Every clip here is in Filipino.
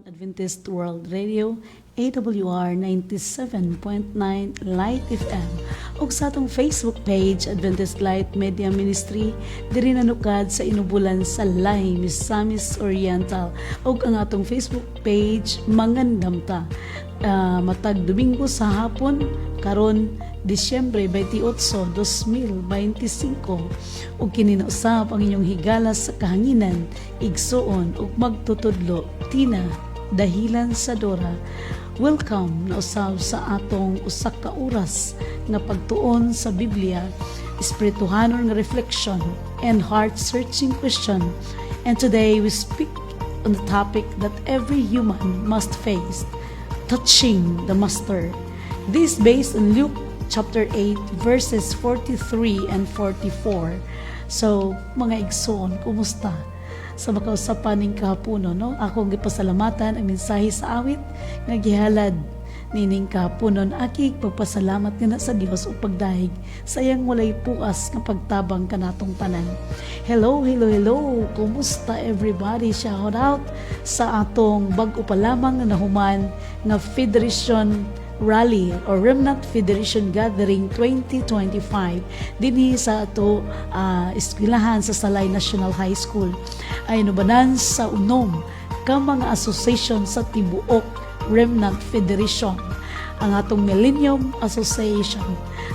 Adventist World Radio, AWR 97.9 Light FM ug sa atong Facebook page Adventist Light Media Ministry diri nanukad sa inubulan sa Lay, Misamis Oriental ug ang atong Facebook page Mangandam ta. Matag Domingo sa hapon karon Disyembre 28, 2025 ug kini na usab ang inyong higala sa kahanginan, igsuon ug magtutudlo tina dahilan sa Dora. Welcome na usab sa atong usa ka oras nga pagtuon sa Biblia, espirituhanon nga reflection and heart-searching question. And today we speak on the topic that every human must face, touching the Master. This based on Luke chapter 8 verses 43 and 44. So, mga igsoon, kumusta? Sa makausapan ning kahaponon, no? Akong gipasalamatan ang mensahe sa awit nga gihalad nining kahaponon. Aki pagpasalamat nga na sa Dios ug pagdahig sa iyang walay puas nga pagtabang kanatong tanan. Hello. Kumusta everybody? Shout out sa atong bag-o pa lamang na nahuman nga Federation Rally or Remnant Federation Gathering 2025 dinhi sa ato eskwelahan sa Salay National High School. Ay nubanan sa unom ka mga association sa tibuok Remnant Federation. Ang atong Millennium Association,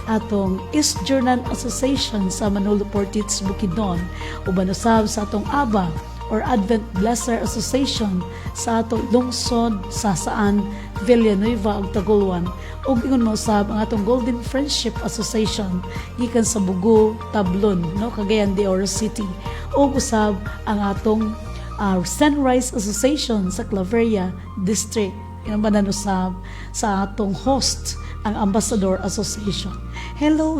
atong East Jordan Association sa Manolo Portits, Bukidnon, uban usab sa atong ABA or Advent Blesser Association sa atong lungsod sa Saan, Villanueva ug Tagoloan, ug ingon mo usab ang atong Golden Friendship Association gikan sa Bugo, Tablon, no, Cagayan de Oro City, ug usab ang atong Sunrise Association sa Claveria District. Inabanan usab sa atong host ang Ambassador Association. Hello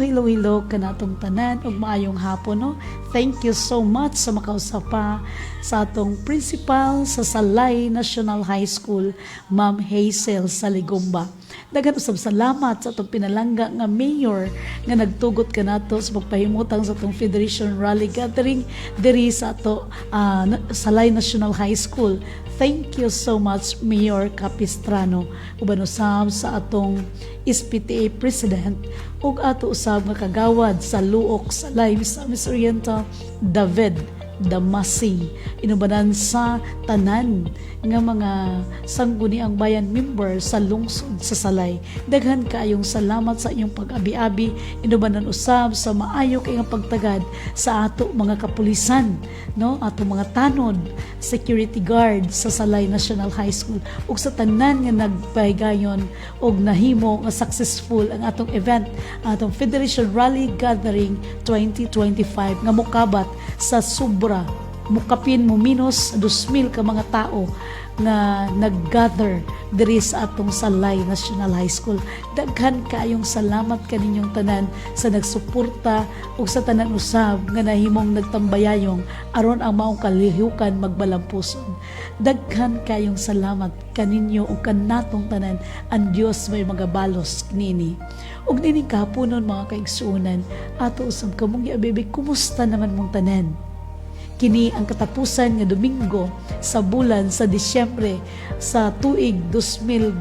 kanatong tanan ug maayong hapon, no. Thank you so much sa makausapa sa atong principal sa Salay National High School, Ma'am Hazel Saligomba. Daghan usab salamat sa atong pinalangga nga mayor nga nagtugot kanato sa pagpahimutang sa atong Federation Rally Gathering diri sa ato Salay National High School. Thank you so much, Mayor Capistrano. Uban usab sa atong SPTA President ug ato usab nga kagawad sa Luok sa Salay, Misamis Oriental, David Damasi. Inubanan sa tanan nga mga sangguniang bayan member sa lungsod sa Salay. Daghan kaayong salamat sa inyong pag-abi-abi. Inubanan usab sa maayo kay nga pagtagad sa ato mga kapulisan, no, ato mga tanod, security guard sa Salay National High School ug sa tanan nga nagpahigayon og nahimo nga successful ang atong event, atong Federation Rally Gathering 2025 nga mokabat sa sobra mukapin mo minus 2,000 ka mga tao na nag-gather diri sa atong Salay National High School. Daghan kaayong salamat kaninyong tanan sa nagsuporta ug sa tanan usab nga nahimong nagtambayayong aron ang maong kalihukan magbalampuson. Daghan kaayong salamat kaninyo ug kanatong tanan. Ang Dios may magabalos nini. Ug nini kahaponon mga kaigsuonan, ato usab kamong giabebe, kumusta naman mong tanan? Kini ang katapusan nga Domingo sa bulan sa Disyembre sa tuig 2025.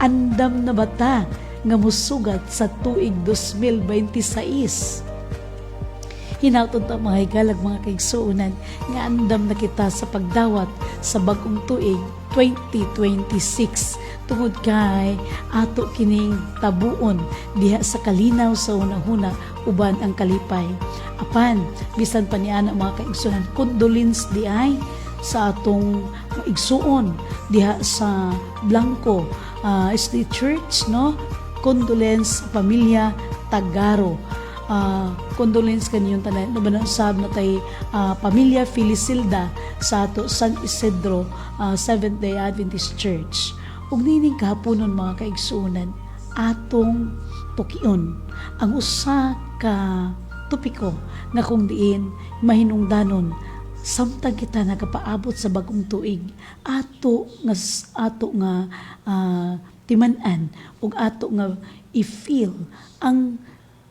Andam na bata nga musugat sa tuig 2026. Hinautod ta mga higalag mga kaigsuonan nga andam na kita sa pagdawat sa bagong tuig 2026 tungod kay ato kining tabuon diha sa kalinaw sa unahuna uban ang kalipay. Apan bisan pa niana mga kaigsuonan, condolence di ay sa atong igsuon diha sa Blanco State Church, no. Condolence sa pamilya Tagaro. Condolence kaninyong tanan. Nubanan usab na tay pamilya Felisilda sa ato San Isidro Seventh-day Adventist Church. Ug nining kahaponon mga kaigsuonan, atong tukion ang usa ka topiko nga kung diin mahinungdanon samtang kita nagapaabot sa bagong tuig, ato nga timan-an ug ato nga i-feel ang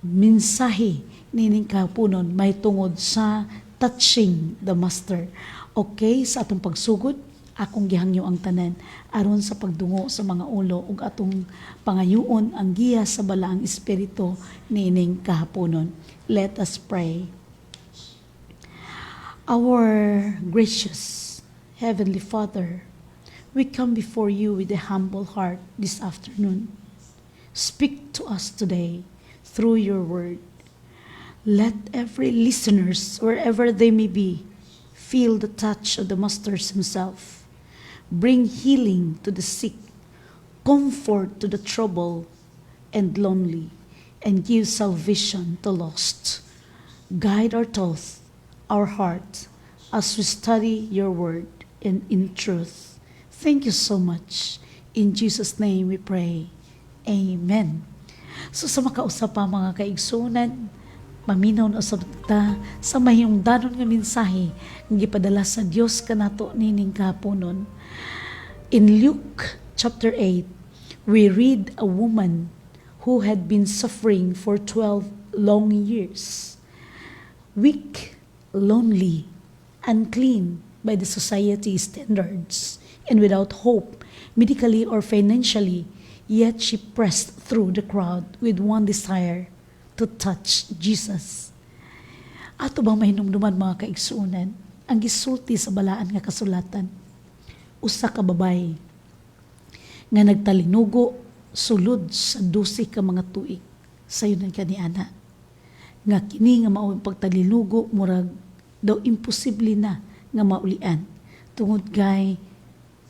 mensahe nining kahaponon may tungod sa touching the Master. Okay, sa atong pagsugod, akong gihangyo ang tanan aron sa pagdungo sa mga ulo ug atong pangayoon ang giya sa balaang espiritu niining kahaponon. Let us pray. Our gracious Heavenly Father, we come before you with a humble heart this afternoon. Speak to us today through your word. Let every listeners, wherever they may be, feel the touch of the Master himself. Bring healing to the sick, comfort to the troubled and lonely, and give salvation to lost. Guide our thoughts, our heart, as we study your word and in truth. Thank you so much. In Jesus' name we pray. Amen. So sa makausap pa mga kaigsunan, maminaw na usab ta sa mahiyong danon nga mensahe nga gipadala sa Dios kanato nining kahaponon. In Luke chapter 8, we read a woman who had been suffering for 12 long years, weak, lonely, unclean by the society standards, and without hope, medically or financially, yet she pressed through the crowd with one desire, to touch Jesus. Ato bang mahinumduman mga kaigsunan, ang gisulti sa balaan nga kasulatan, usa ka babay nga nagtalinugo sulod sa 12 ka mga tuig sayon kaniana, nga kini nga mao pagtalinugo murag daw imposible na nga maulian tungod kay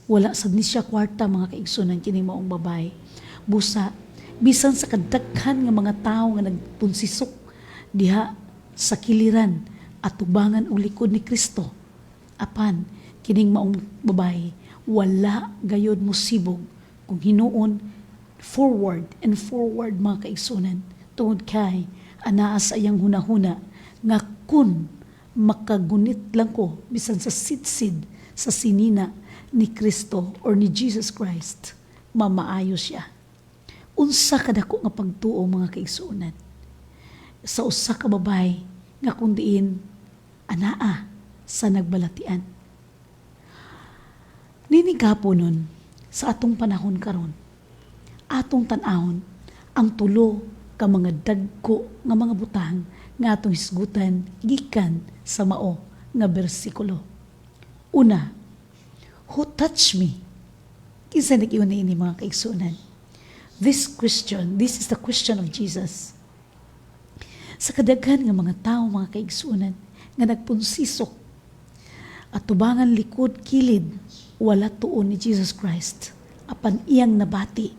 wala sad ni siya kwarta mga kaigsunan kini maong babay. Busa bisan sa kadaghan nga mga tawo nga nagpunsisok diha sa kiliran at tubangan og likod ni Kristo, apan kining maong babay wala gayud mosibog kung hinuon forward and forward mga kaigsunan tungod kay anaa sa iyang hunahuna nga kun makagunit lang ko bisan sa sitsid sa sinina ni Kristo or ni Jesus Christ, mamaayo siya. Unsa kadako nga pagtuo mga kaigsunan sa usa ka babay nga kundiin anaa sa nagbalatian. Nini gaponon sa atong panahon karon, atong tan-awon ang tulo ka mga dagko nga mga butang nga atong hisgutan gikan sa mao nga bersikulo. Una, who touched me? Kinsa nag-iyon na ini mga kaigsunan? This is the question of Jesus. Sa kadaghan nga mga tao mga kaigsunan nga nagpunsisok at tubangan likod kilid, wala tuon ni Jesus Christ apan iyang nabati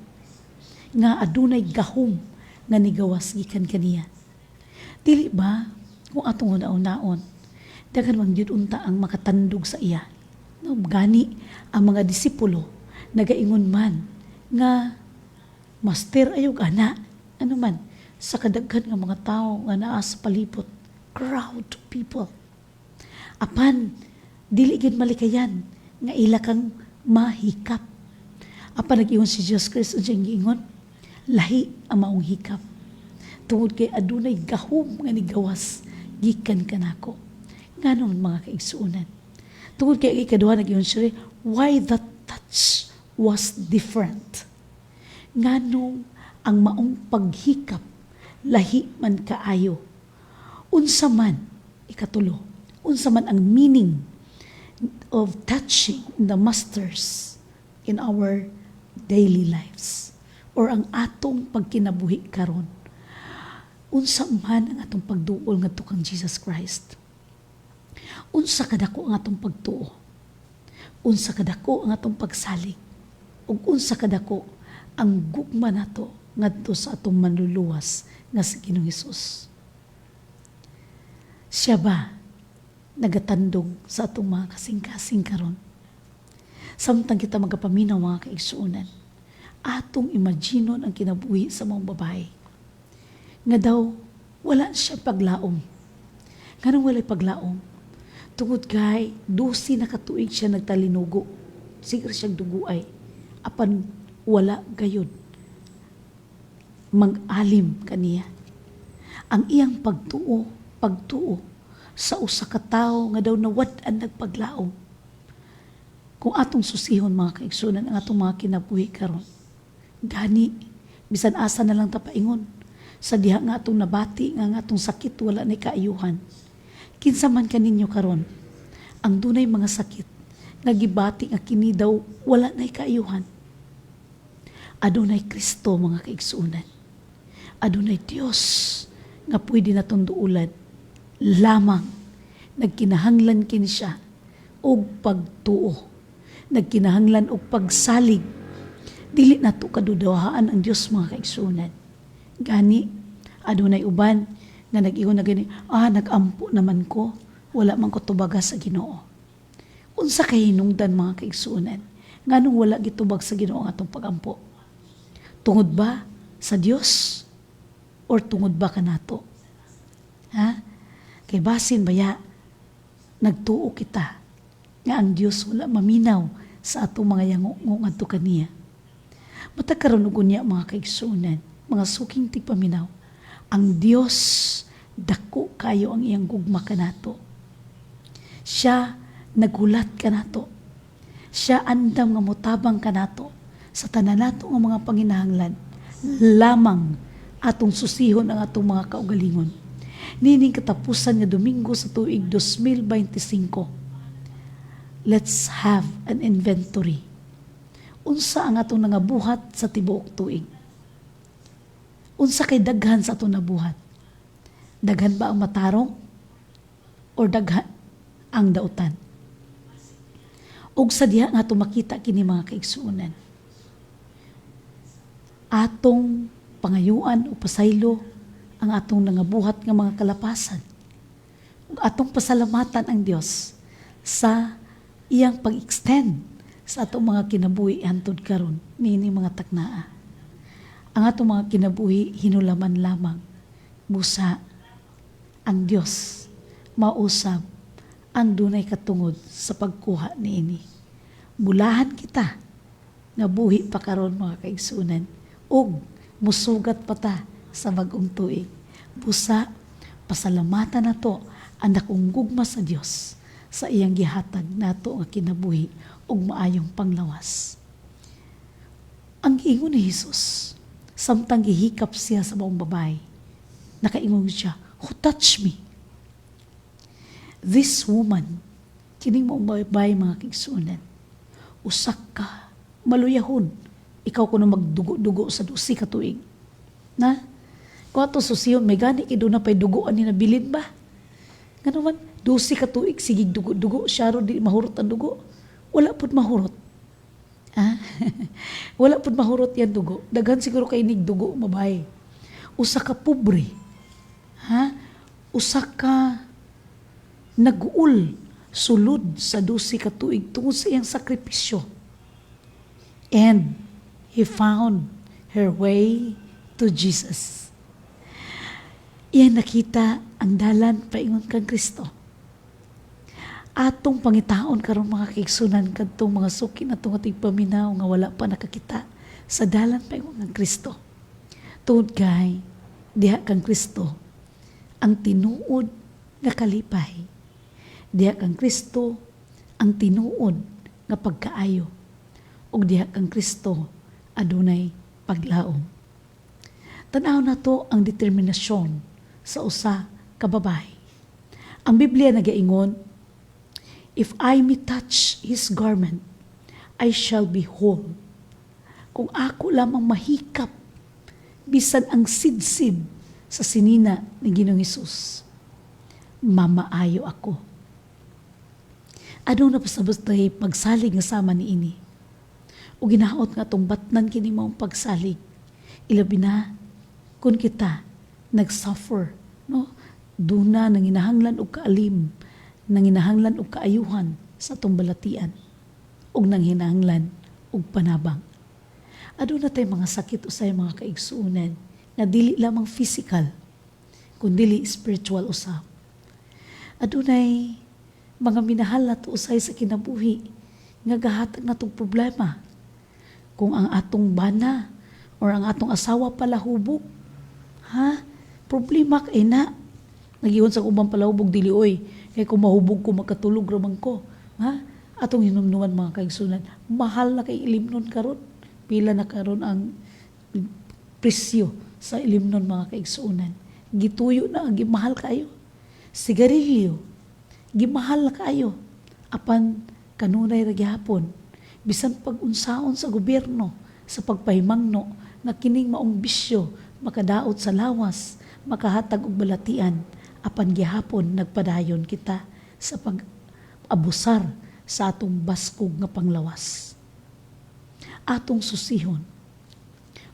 nga adunay gahom nga nigawas gikan kaniya. Dili ba kung atong una-unaon daghan man gyud unta ang makatandog sa iya. Gani ang mga disipulo nagaingon man nga master ayog ana ano man sa kadaghan nga mga tao nga naa sa palibot, crowd of people. Apan dili gid malikayan nga ila kang mahikap. Apan nag-ingon si Jesus Christ unsay giingon? Lahi ang maong hikap. Tungod kay adunay gahom nga nigawas gikan kanako. Nganon mga kaigsuonan. Tungod kay ikaduha nag-ingon siya, why that touch was different. Nganong ang maong paghikap lahi man kaayo. Unsa man ikatulo, unsa man ang meaning of touching the masters in our daily lives or ang atong pagkinabuhi karon. Unsa man ang atong pagduol ngadto kang Jesus Christ. Unsa kadako ang atong pagtuo. Unsa kadako ang atong pagsalig. Ug unsa kadako ang gugma nato ngadto sa atong manluluwas nga si Ginoong Hesus. Siya ba nagatandog sa atong mga kasing-kasing karon? Samtang kita magapaminaw mga kaigsuonan, atong imaginon ang kinabuhi sa mga babae. Nga daw, wala siya paglaom. Ganun wala'y paglaom. Tungod kay, 12 na katuig siya nagtalinugo. Siguro siyang duguay. Apan wala gayod. Mag-alim kaniya. Ang iyang pagtuo sa usa ka tawo nga daw nawad-an nagpaglaom. Kung atong susihon mga kaigsunan ang atong mga kinabuhi karon, gani bisan asa na lang tapaingon sa diha nga atong nabati nga atong sakit wala na kaayuhan. Kinsa man kaninyo karon ang dunay mga sakit nga gibati nga kini daw wala na kaayuhan. Adunay Kristo mga kaigsunan. Adunay Dios nga pwede natong duulan. Lamang nagkinahanglan kini siya og pagtuo. Nagkinahanglan og pagsalig. Dili nato kadudahaan ang Dios mga kaigsunan. Gani adunay uban nga nag-ingon na gani, nagampo naman ko, wala man ko tubaga sa Ginoo. Unsa kay hinungdan mga kaigsunan nganong wala gitubag sa Ginoo ang atong pagampo? Tungod ba sa Dios or tungod ba kanato? Kay basin baya nagtuo kita nga ang Dios wala maminaw sa atong mga yango ngadto kaniya. Matag karon ug unya mga kaigsunan, mga suking tigpaminaw, ang Dios dako kayo ang iyang gugma kanato. Siya naghulat kanato. Siya andam nga motabang kanato sa tanan nato nga mga panginahanglan. Lamang atong susihon ang atong mga kaugalingon. Nining katapusan nga Domingo sa tuig 2025. Let's have an inventory. Unsa ang atong nangabuhat sa tibuok tuig? Unsa kay daghan sa atong nabuhat? Daghan ba ang matarong? Or daghan ang dautan? Ug sa diha nga atong makita kini mga kaigsuonan. Atong pangayuan o pasaylo ang atong nangabuhat nga mga kalapasan. Ug atong pasalamatan ang Dios sa iyang pag-extend sa atong mga kinabuhi hantod karon niini mga taknaa. Ang atong mga kinabuhi hinulaman lamang busa ang Dios mausab ang dunay katungod sa pagkuha niini. Bulahan kita nga buhi pa karon mga kaigsunan ug musugat pa ta sa bag-ong tuig. Busa pasalamatan nato ang dakong gugma sa Dios sa iyang gihatag nato nga kinabuhi ug maayong panglawas. Ang ingon ni Jesus, samtang gihikap siya sa maong babae, nakaingon siya, "Who touched me?" This woman, kining maong babae mga kaigsunan, usak ka, maluyahon, ikaw kuno magdugo-dugo sa 12 ka tuig. Na? Kung ato susiyon, may gani ido na pa'y dugoan ni nabilin ba? Nga naman, 12 ka tuig, sigig dugo-dugo, siya ro di mahurot ang dugo. Wala po't mahurot. Wala po't mahurot yan dugo. Daghan siguro kay nig dugo, mabay. Usa ka pobre. Usa ka nag-uul, sulod sa 12 ka tuig tungod sa iyang sakripisyo. And he found her way to Jesus. Iyan nakita ang dalan paingon kang Kristo. Atong pangitaon karon mga kaigsunan kadtong mga suki na tunga tigpaminaw nga wala pa nakakita sa dalan paingon kang Kristo. Tungod kay diha kang Kristo ang tinuod nga kalipay. Diha kang Kristo ang tinuod nga pagkaayo. Ug diha kang Kristo adunay paglaom. Tanaw na to ang determinasyon sa usa ka babae. Ang Biblia nagaingon, "If I may touch His garment, I shall be whole." Kung ako lamang mahikap, bisan ang sidsid sa sinina ni Ginoong Hesus, mamaayo ako. Ano na pasabot tayo pagsalig nga sama ni ini? O ginaot nga tong batnan kini maong pagsalig. Ilabi na kung kita nag-suffer, no? Duna nanginahanglan og kaalim, nanginahanglan og kaayuhan sa atong balatian, og nanginahanglan og panabang. Aduna tay mga sakit usay mga kaigsuonan na dili lamang physical, kundi spiritual usab. Adunay mga minahal na to usay sa kinabuhi nga gahatag natong problema. Kung ang atong bana or ang atong asawa pala hubog, problema kay na. Nagiyon sa ubang palahubog dili oy. Kay kung mahubog ko makatulog raman ko. Ha? Atong hinumnuman mga kaigsunan. Mahal na kay ilimnon karon. Pila na karon ang presyo sa ilimnon mga kaigsunan. Gituyo na gimahal kayo. Sigarilyo gimahal na kayo. Apan kanunay ra gyapon. Bisan pag-unsaon sa gobyerno sa pagpahimangno nga kining maong bisyo makadaot sa lawas, makahatag og balatian, apan gihapon nagpadayon kita sa pag-abusar sa atong baskog nga panglawas. Atong susihon,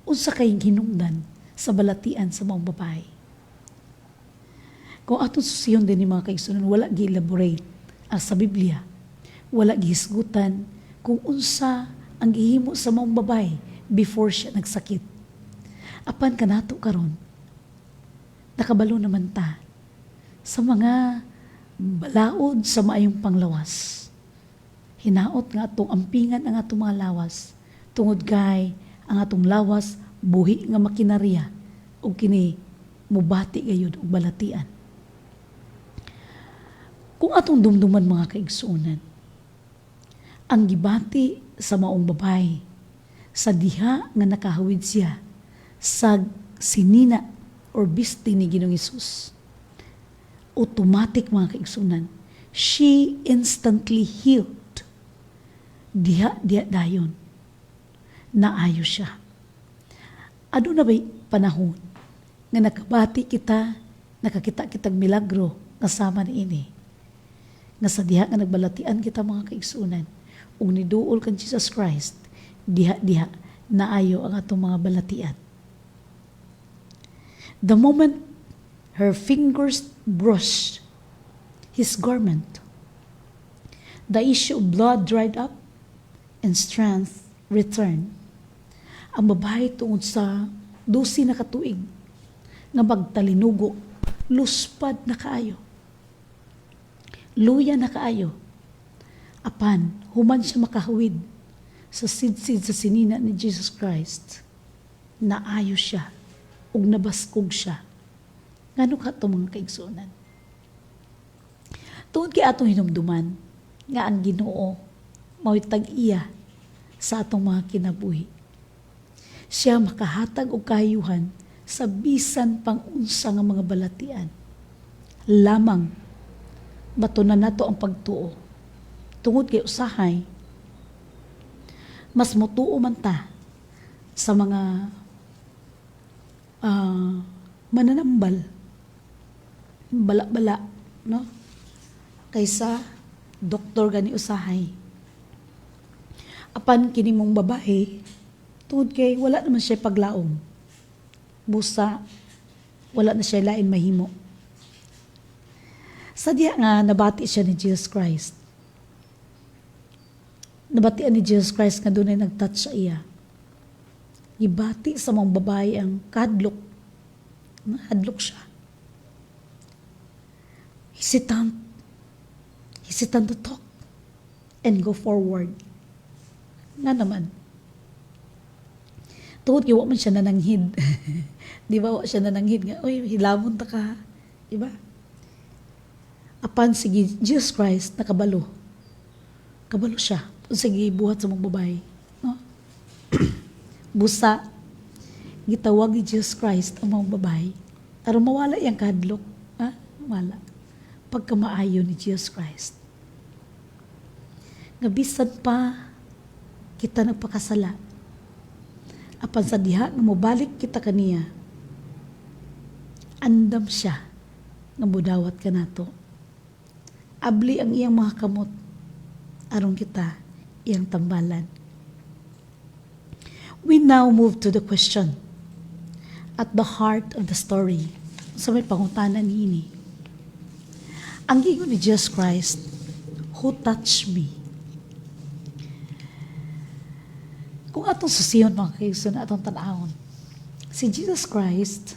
unsa kay hinungdan sa balatian sa mga babae. Kung atong susihon din ni mga kaigsunan, wala gi-elaborate sa Biblia, wala gihisgutan kung unsa ang gihimo sa mga babae before siya nagsakit. Apan kanato karon, nakabalo naman ta sa mga balaod sa maayong panglawas. Hinaot nga atong ampingan ang atong mga lawas, tungod kay ang atong lawas buhi nga makinarya ug kini mubati gayud og balatian. Kung atong dumduman mga kaigsuonan, ang gibati sa maong babae sa diha nga nakahawid siya sa sinina or bisti ni Ginoong Hesus, automatic mga kaigsunan, she instantly healed. Diha dayon, naayo siya. Ano na ba'y panahon nga nakabati kita, nakakita kitag milagro kasama ni ini, nga sa diha nga nagbalatian kita mga kaigsunan, ug niduol kan Jesus Christ, diha naayo ang atong mga balatian. The moment her fingers brushed his garment, the issue of blood dried up and strength returned. Ang babae tungod sa 12 na katuig nga magtalinugo, luspad na kaayo. Luya na kaayo. Apan, human siya makahawid sa sidsid sa sinina ni Jesus Christ, naayo siya ug nabaskog siya. Ngano ka ito mga kaigsunan? Tungod kay atong hinumduman nga ang Ginoo mao'y tag-iya sa atong mga kinabuhi. Siya makahatag og kahayuhan sa bisan pang unsa nga mga balatian. Lamang batunan nato ang pagtuo. Tungod kay usahay, mas mutuo man ta sa mga mananambal, bala-bala, no? Kaysa doktor gani usahay. Apan kini mong babae, tungod kay wala naman siya paglaom. Busa, wala na siya lain mahimo. Sadya nga nabati siya ni Jesus Christ. Nabatian ni Jesus Christ nga doon ay nag-touch sa iya. Ibati sa mga babae ang kadlok. Hadlok siya. Hesitant to talk and go forward. Nga naman. Tungod kaya man siya nananghid. Di ba? Wa siya nananghid nga, oy, hilamon ta ka. Di ba? Apan sige, Jesus Christ, nakabalo. Kabalo siya. Sige, buhat sa mga babae. No? Busa, gitawag ni Jesus Christ ang mga babae. Aron mawala yung kadlok. Ha? Mawala. Pagkamaayo ni Jesus Christ. Nga bisan pa kita nagpakasala. Apan sa diha nga mobalik kita kaniya, andam siya nga mudawat ka nato. Abli ang iyang mga kamot aron kita iyang tambalan. We now move to the question at the heart of the story. Sa may pangutanan niini. Ang giingon ni Jesus Christ, who touched me? Kung atong susiyon mga kaigsunan, atong tanahon, si Jesus Christ,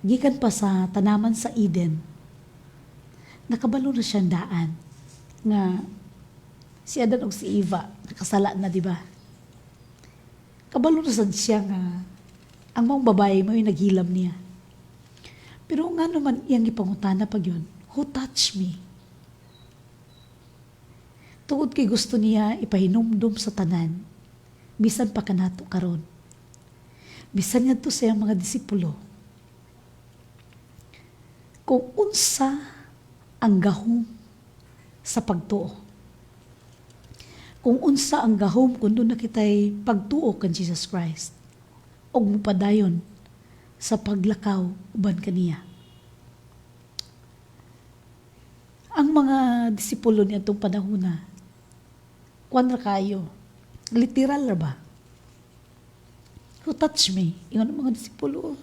gikan pa sa tanaman sa Eden, nakabalo na siyang daan nga si Adan ug si Eva nakasala na, di ba? Kabalo na sad siya nga ang mga babae mo yung naghilam niya. Pero nga naman iyang ipangutana pag yun, who touched me? Tungod kay gusto niya ipahinumdum sa tanan, bisan pa kanato karon. Bisan nga to sa mga disipulo. Kung unsa ang gahom sa pagtuo. Kung unsa ang gahom kung doon na kita'y pagtuo kan Jesus Christ. O mupadayon sa paglakaw uban kaniya. Ang mga disipulo niya itong panahon na, kuwan ra kayo, literal ra ba? Who touch me? Yung mga disipulo,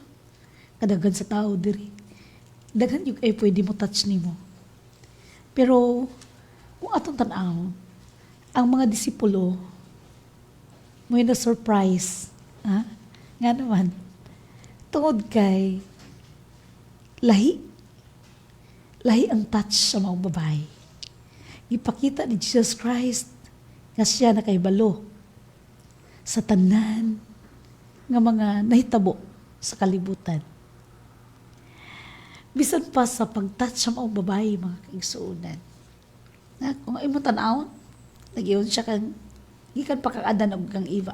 kadagan sa tao diri. Daghan yung pwede mo touch ni mo. Pero, kung atong tanaw, ang mga disipulo, may na-surprise. Ha? Nga naman, tungod kay lahi ang touch sa mga babae. Ipakita ni Jesus Christ nga siya nakaibalo sa tanan nga mga nahitabo sa kalibutan. Bisan pa sa pag-touch sa mga babae, mga kaigsuunan. Na, kung ay mo tanawon, nagiyon siya kang gikan pa kang og kang iba.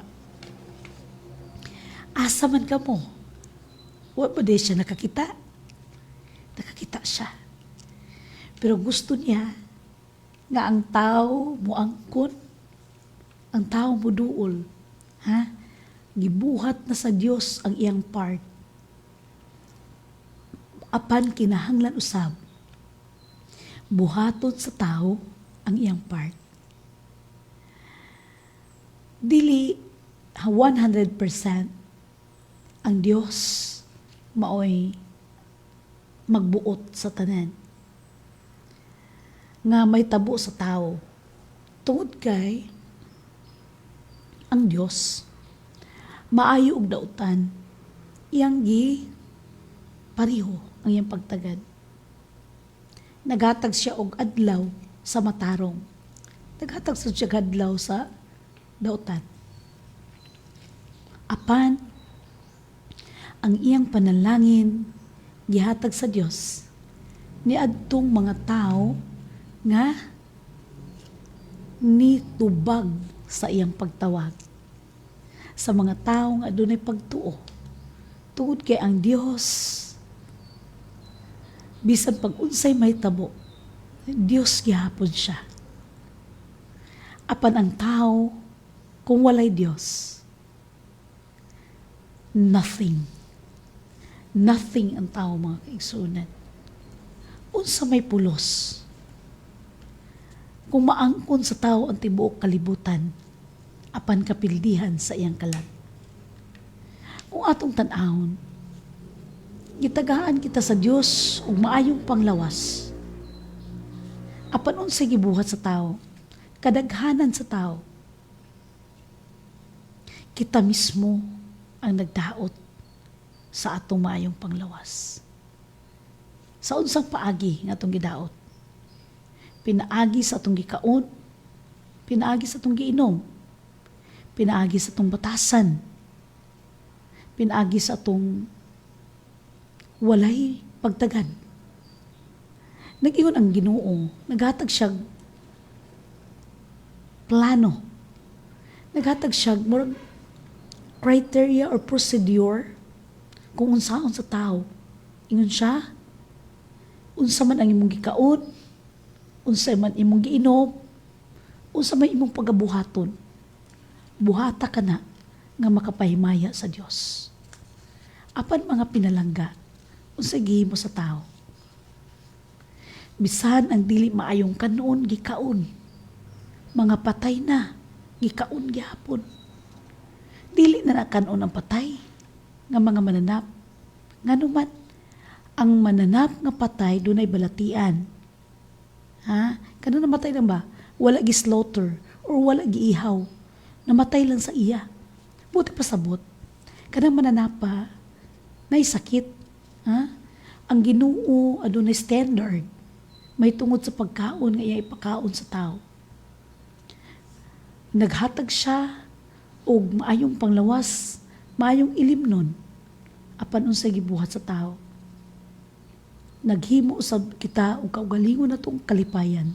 Asa man ka mo? Wa ba di siya nakakita? Nakakita siya. Pero gusto niya nga ang tao mo angkon, ang tao mo duol. Ha? Gibuhat na sa Dios ang iyang part. Apan kinahanglan usab. Buhaton sa tao ang iyang part. Dili 100% ang Dios maoy magbuot sa tanan nga may tabo sa tao. Tungod kay ang Dios maayo og dautan iyang gi pariho ang iyang pagtagad. Naghatag siya og adlaw sa matarong. Naghatag siya og adlaw sa dautan. Apan ang iyang panalangin gihatag sa Dios niadtong mga tao nga nitubag sa iyang pagtawag sa mga tao nga adunay pagtuo tungod kay ang Dios bisan pag unsay may tabo Dios gihapon siya. Apan ang tao kung walay Dios, nothing ang tao, mga kaigsunan. Unsa may pulos. Kung maangkon sa tao ang tibuok kalibutan, apan kapildihan sa iyang kalag. Kung atong tan-awon, gitagaan kita sa Dios ug maayong panglawas. Apan unsay gibuhat sa tao, kadaghanan sa tao, kita mismo ang nagdaot sa atong maayong panglawas. Sa unsang paagi nga atong gidaot? Pinaagi sa atong gikaon, pinaagi sa atong giinom, pinaagi sa atong batasan, pinaagi sa atong walay pagtagad. Nag-ingon ang Ginoo, naghatag siya plano, naghatag siya more criteria or procedure kung unsaon sa tao. Ingon siya, unsa man ang imong gikaon, unsa man imong giinom, unsa man imong pagabuhaton, buhata ka na nga makapahimaya sa Dios. Apan mga pinalangga, unsa gihimo sa tao. Bisan ang dili maayong kanon gikaon, mga patay na, gikaon gyapon. Dili na nakanon ang patay nga mga mananap. Nganuman, ang mananap nga patay dunay balatian. Ha? Kano namatay lang ba? Wala gi-slaughter or wala giihaw. Namatay lang sa iya. Buti pa sabot. Kanang mananapa, nay sakit. Ha? Ang Ginoo adunay standard. May tungod sa pagkaon nga iya ipakaon sa tao. Naghatag siya og maayong panglawas, maayong ilimnon, apan unsay gibuhat sa tao. naghimo usab kita og kaugalingon natong kalipayan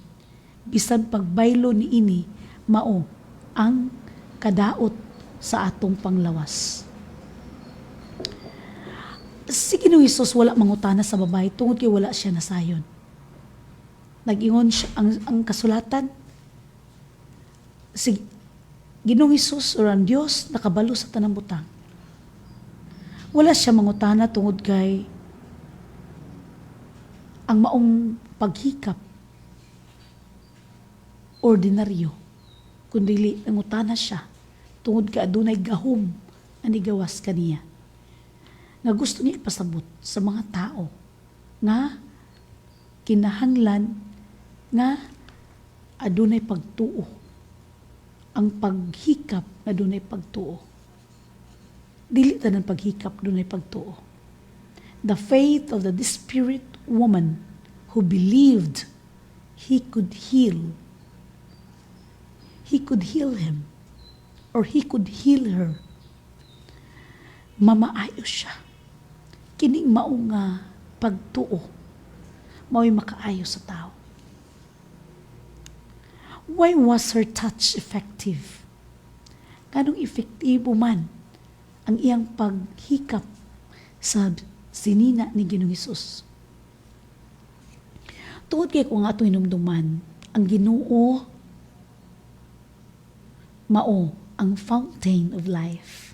bisan pagbaylo ni ini mao ang kadaot sa atong panglawas. Si Ginoong Hesus wala mangutana sa babae tungod kay wala siya nasayon. Nag-ingon siya ang kasulatan, si Ginoong Hesus o ang Dios nakabalo sa tanang butang. Wala siya mangutana tungod kay ang maong paghikap ordinaryo, kundi nangutana siya tungod kay adunay gahom ang igawas kaniya. Nga gusto niya ipasabot sa mga tao nga kinahanglan nga adunay pagtuo. Ang paghikap adunay pagtuo. Dili tanan paghikap adunay pagtuo. The faith of the desperate woman who believed he could heal him or he could heal her. Mamaayo siya. Kining mao nga pagtuo mao'y makaayo sa tao. Why was her touch effective? Ganong epektibo man ang iyang paghikap sa sinina ni Ginoong Hesus. Tuod kay kung ato hinumduman, ang Ginoo mao ang fountain of life.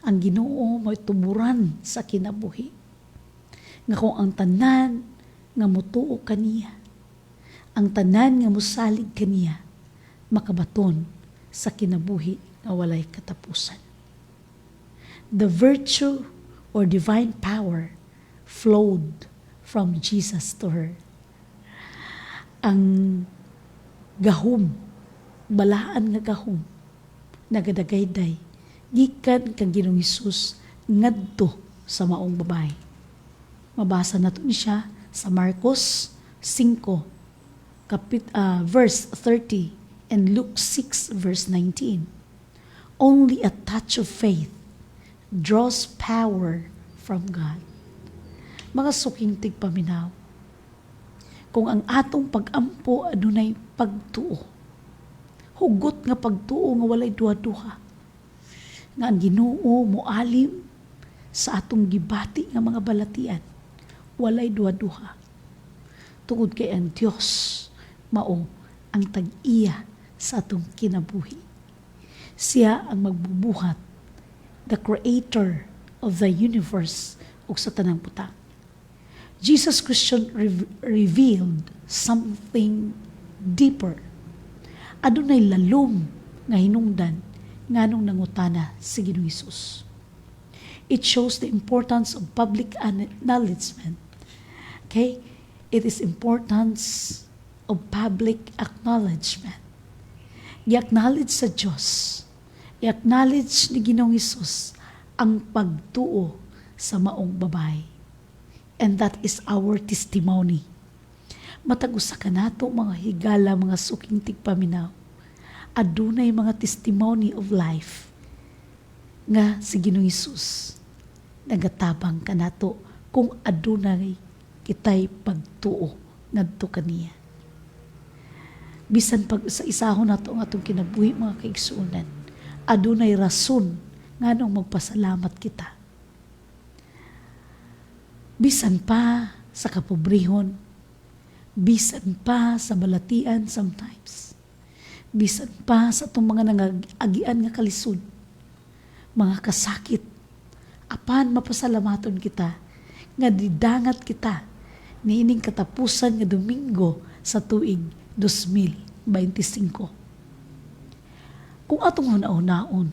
Ang Ginoo mo'y tuburan sa kinabuhi. Nga kung ang tanan nga mutuo kaniya, ang tanan nga musalig kaniya, makabaton sa kinabuhi nga walay katapusan. The virtue or divine power flowed from Jesus to her. Ang gahom, balaan nga gahom, nagadagayday, gikan kang Ginoong Hesus ngadto sa maong babae. Mabasa nato ni siya sa Marcos 5, verse 30 and Luke 6, verse 19. Only a touch of faith draws power from God. Mga suking tigpaminaw, kung ang atong pag-ampo adunay pagtuo, hugot nga pagtuo nga walay duha-duha, nga ang Ginoo moalim sa atong gibati nga mga balatian, walay duha-duha. Tungod kay ang Dios mao ang tag-iya sa atong kinabuhi. Siya ang magbubuhat, the creator of the universe ug sa tanang butang. Jesus Christ revealed something deeper. Adunay lalom nga hinungdan nganong nangutana si Ginoong Hesus. It shows the importance of public acknowledgement. Okay? It is importance of public acknowledgement. I-acknowledge sa Diyos. I-acknowledge ni Ginoong Hesus ang pagtuo sa maong babae. And that is our testimony. Matag usa ka nato mga higala, mga suking tigpaminaw. Adunay mga testimony of life nga si Ginoong Hesus nagatabang kanato kung adunay kitay pagtuo ngadto kaniya. Bisan pag sa isahon nato ang atong kinabuhi mga kaigsuonan, adunay rason nganong magpasalamat kita. Bisan pa sa kapobrehon, bisan pa sa balatian sometimes, bisan pa sa itong mga nangagian nga kalisod, mga kasakit, apan mapasalamaton kita, nga didangat kita, niining katapusan nga Domingo sa tuig 2025. Kung atong una-unaon,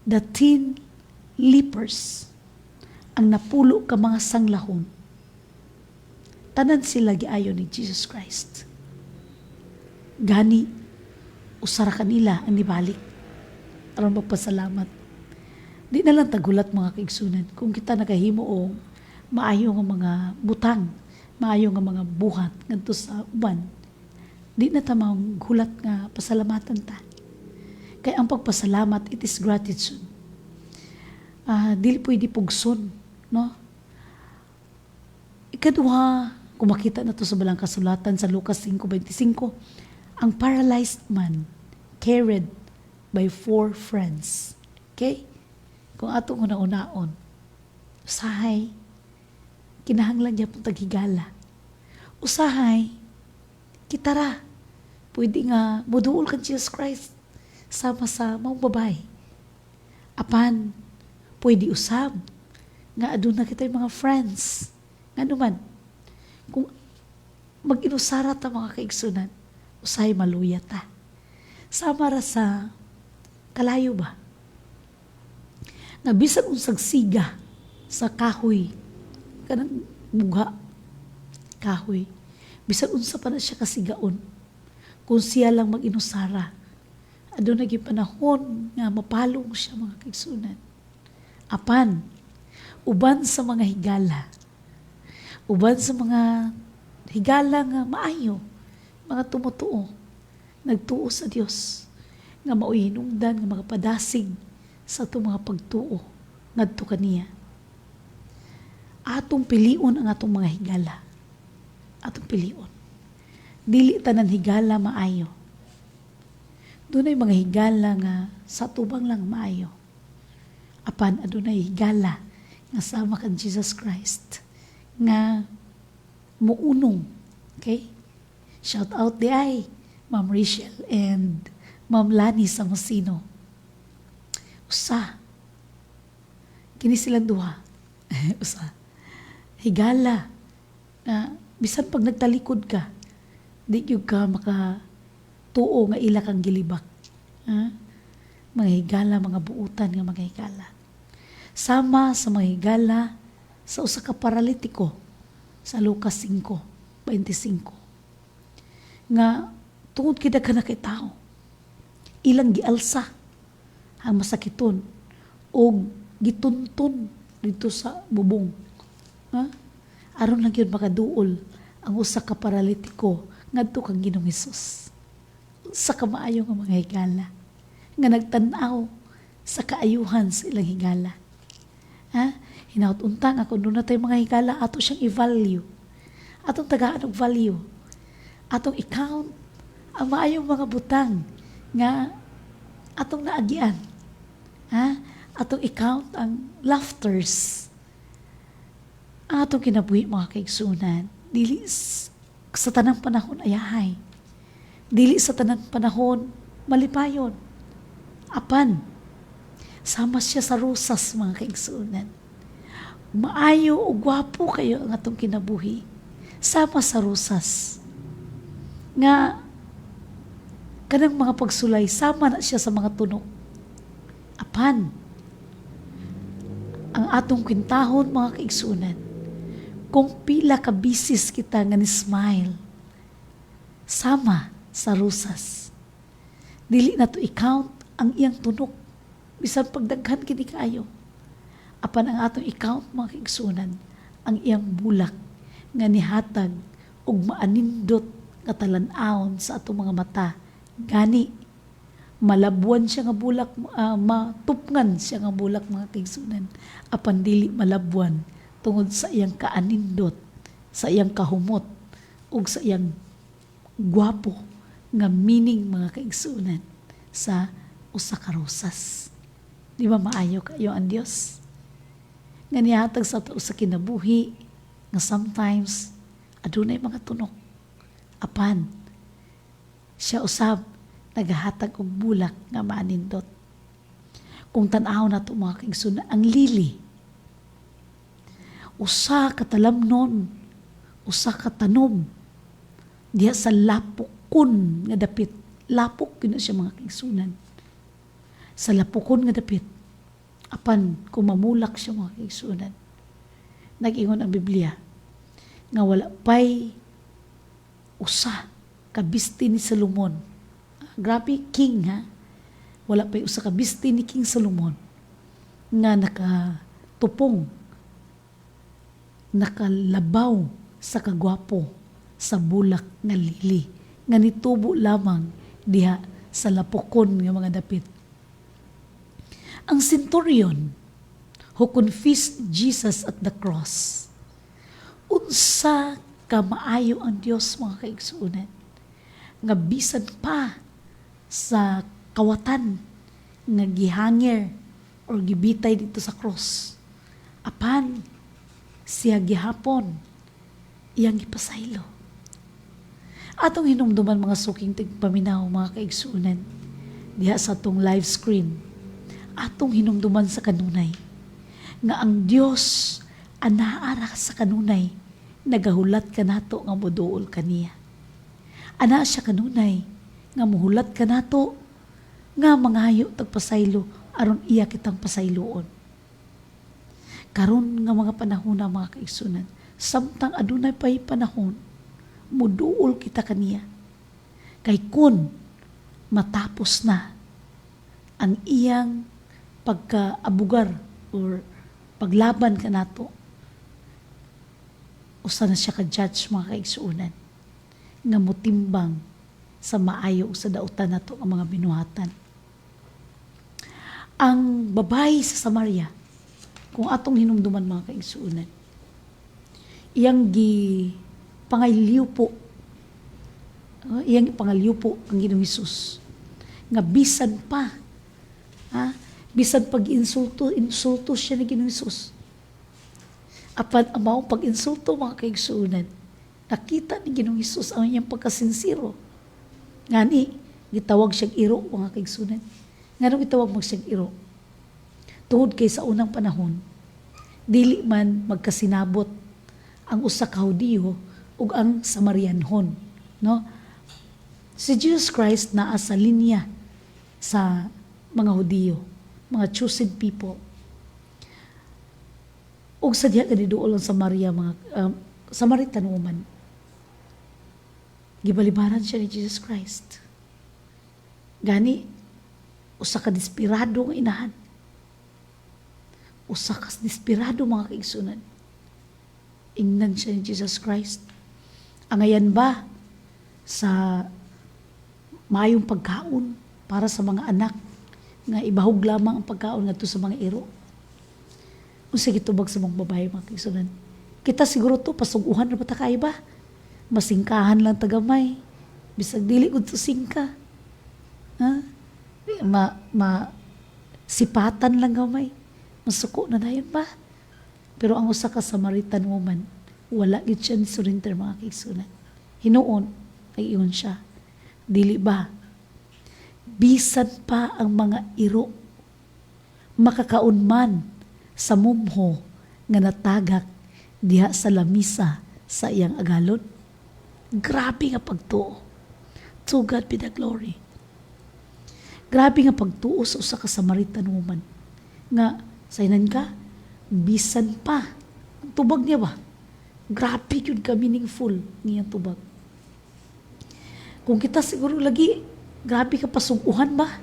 the 10 lepers, ang napulo ka mga sanglahon, tanan sila giayon ni Jesus Christ. Gani, usara kanila ang nibalik aron magpasalamat. Di na lang tagulat mga kaigsunan kung kita nakahimo o maayo nga mga butang, maayo nga mga buhat ngadto sa uban. Di na ta gulat nga pasalamatan ta. Kay ang pagpasalamat, it is gratitude. Dili pwede pugson no? Ikaduha, kung makita na to sa balang kasulatan sa Lucas 5:25, ang paralyzed man carried by 4 friends. Okay? Kung atong una-unaon, usahay, kinahanglan niya pong taghigala. Usahay, kitara, pwede nga muduol kang Jesus Christ sama sa mga babae. Apan, pwede usab nga aduna kita mga friends. Nga naman, kung mag-inusara ta mga kaigsunan, usahay maluya ta. Sama ra sa kalayo ba? Nga bisan unsag siga sa kahoy, kanang buga, kahoy, bisan unsa pa na siya kasigaon, kung siya lang mag-inusara, aduna gyud panahon nga mapalong siya mga kaigsunan. Apan, uban sa mga higala, uban sa mga higala nga maayo, mga tumutuo, nagtuo sa Dios, nga maoy hinungdan nga makapadasig sa itong mga pagtuo ngadto kaniya. Atong pilion ang atong mga higala. Atong pilion. Dili tanan higala maayo. Dunay mga higala nga sa tubang lang maayo. Apan adunay higala nga sama kan Jesus Christ nga muunong. Okay? Shout out di ay Ma'am Rachel and Ma'am Lani Samosino. Usa. Kini silang duha. Usa. Higala na bisan pag nagtalikod ka, di gyud ka makatuo nga ila kang gilibak. Ha? Mga higala, mga buutan nga mga higala. Sama sa mga higala sa usa ka paralitiko sa Lucas 5:25. Nga tungod kita ka na kay tao, ilang gialsa ang masakiton o gituntun dito sa bubong. Ha? Aron lang yun makaduol ang usa ka paralitiko ngadto kang Ginoong Hesus. Sa kamaayo nga mga higala nga nagtan-aw sa kaayuhan sa ilang higala. Ha? Hinaut-unta nga kung doon na tayo mga higala, ato siyang i-value. Atong tagaan og value. Atong i-count ang maayong mga butang nga atong naagian. Ha? Atong i-count ang laughters. Atong kinabuhi mga kaigsunan, dili sa tanang panahon ayahay. Dili sa tanang panahon malipayon. Apan, sama siya sa rusas mga kaigsunan. Maayo o gwapo kayo ang atong kinabuhi. Sama sa rusas. Nga, kanang mga pagsulay, sama na siya sa mga tunok. Apan, ang atong kwintahon mga kaigsunan, kung pila ka bisis kita nga ni smile, sama sa rusas. Dili na to i-count ang iyang tunok, bisan pagdaghan kini kaayo. Apan ang atong i-count mga kaigsunan, ang iyang bulak nga nihatag ug maanindot nga talan-awon sa atong mga mata. Gani, malabuan siya nga bulak, matupngan siya nga bulak mga kaigsunan. Apan dili malabuan tungod sa iyang kaanindot, sa iyang kahumot, ug sa iyang gwapo nga meaning mga kaigsunan sa usa ka rosas. Di ba maayo kayo ang Dios? Nga nihatag sa usa kinabuhi nga sometimes adunay mga tunok. Apan siya usab nagahatag og bulak nga maanindot. Kung tan-aw nato mga kaigsunan, ang lili, usa ka talamnon, usa ka tanom diha sa lapukon nga dapit. Lapok yun na siya mga kaigsunan. Sa lapukon nga dapit, apan kumamulak siya mga kaigsunan. Nag-ingon ang Biblia nga wala pa'y usa kabisti ni Solomon. Grabe, king ha. Wala pa'y usa kabisti ni King Solomon nga nakatupong, nakalabaw sa kagwapo sa bulak nga lili nga nitubo lamang diha sa lapukon nga mga dapit. Ang centurion who confessed Jesus at the cross. Unsa ka maayo ang Dios, mga kaigsuonan, nga bisan pa sa kawatan nga gihangir or gibitay dito sa cross, apan siya gihapon iyang gipasaylo. Atong hinumduman mga suking tigpaminaw, mga kaigsuonan, diha sa atong live screen, atong hinumduman sa kanunay nga ang Dios anaara sa kanunay nagahulat ka nato nga moduol kaniya. Ana siya kanunay nga muhulat ka nato nga mangayo tagpasaylo aron iya kitang pasayloon. Karon nga mga panahon na, mga kaigsunan, samtang adunay pay panahon, muduol kita kaniya. Kay kun matapos na ang iyang pagkaabugar or paglaban ka nato, usa na siya ka-judge, mga kaigsuunan, nga mutimbang sa maayo sa dautan nato ang mga binuhatan. Ang babae sa Samaria, kung atong hinumduman, mga kaigsuunan, iyang pangaliw po ang Ginoong Hesus nga bisan pa bisan pag-insulto siya ni Ginoong Hesus. Apan amaw pag-insulto, mga kaigsuunan, nakita ni Ginoong Hesus ang iyang pagkasinsiro. Ngani, gitawag siyang iro, mga kaigsuunan. Ngano gitawag siyang iro? Tungod kay sa unang panahon, dili man magkasinabot ang usa ka Hudiyo ug ang Samarianhon, no? Si Jesus Christ naa sa linya sa mga Hudiyo, mga chosen people. Ug sa diha kaniduol ang Samaria, mga Samaritan woman, gibalibaran siya ni Jesus Christ. Gani, usa ka desperado nga inahan. Usa ka desperado, mga kaigsunan. Ingnan siya ni Jesus Christ. Angayan ba sa mayong pagkaon para sa mga anak nga ibahog lamang ang pagkaon ngadto sa mga iro? Unsa gitubag sa mga babae, mga kaigsunan? Kita siguro to pasuguhan ra bata kay ba? Masingkahan lang tagamay. Bisag dili gud to singka. Ha? Sipatan lang gamay. Masuko na dayon ba? Pero ang usa ka Samaritan woman, wala gid siya ni surrender, mga kaigsunan. Hinuon ay iyon siya. Dili ba? Bisan pa ang mga iro makakaon man sa mumho nga natagak diha sa lamisa sa iyang agalon. Grabe nga pagtuo. To God be the glory. Grabe nga pagtuo sa usa ka Samaritan woman nga saynan ka, bisan pa ang tubag niya ba? Grabe yun ka meaningful ngayang tubag. Kung kita siguro lagi, grabe ka pasuguhan ba?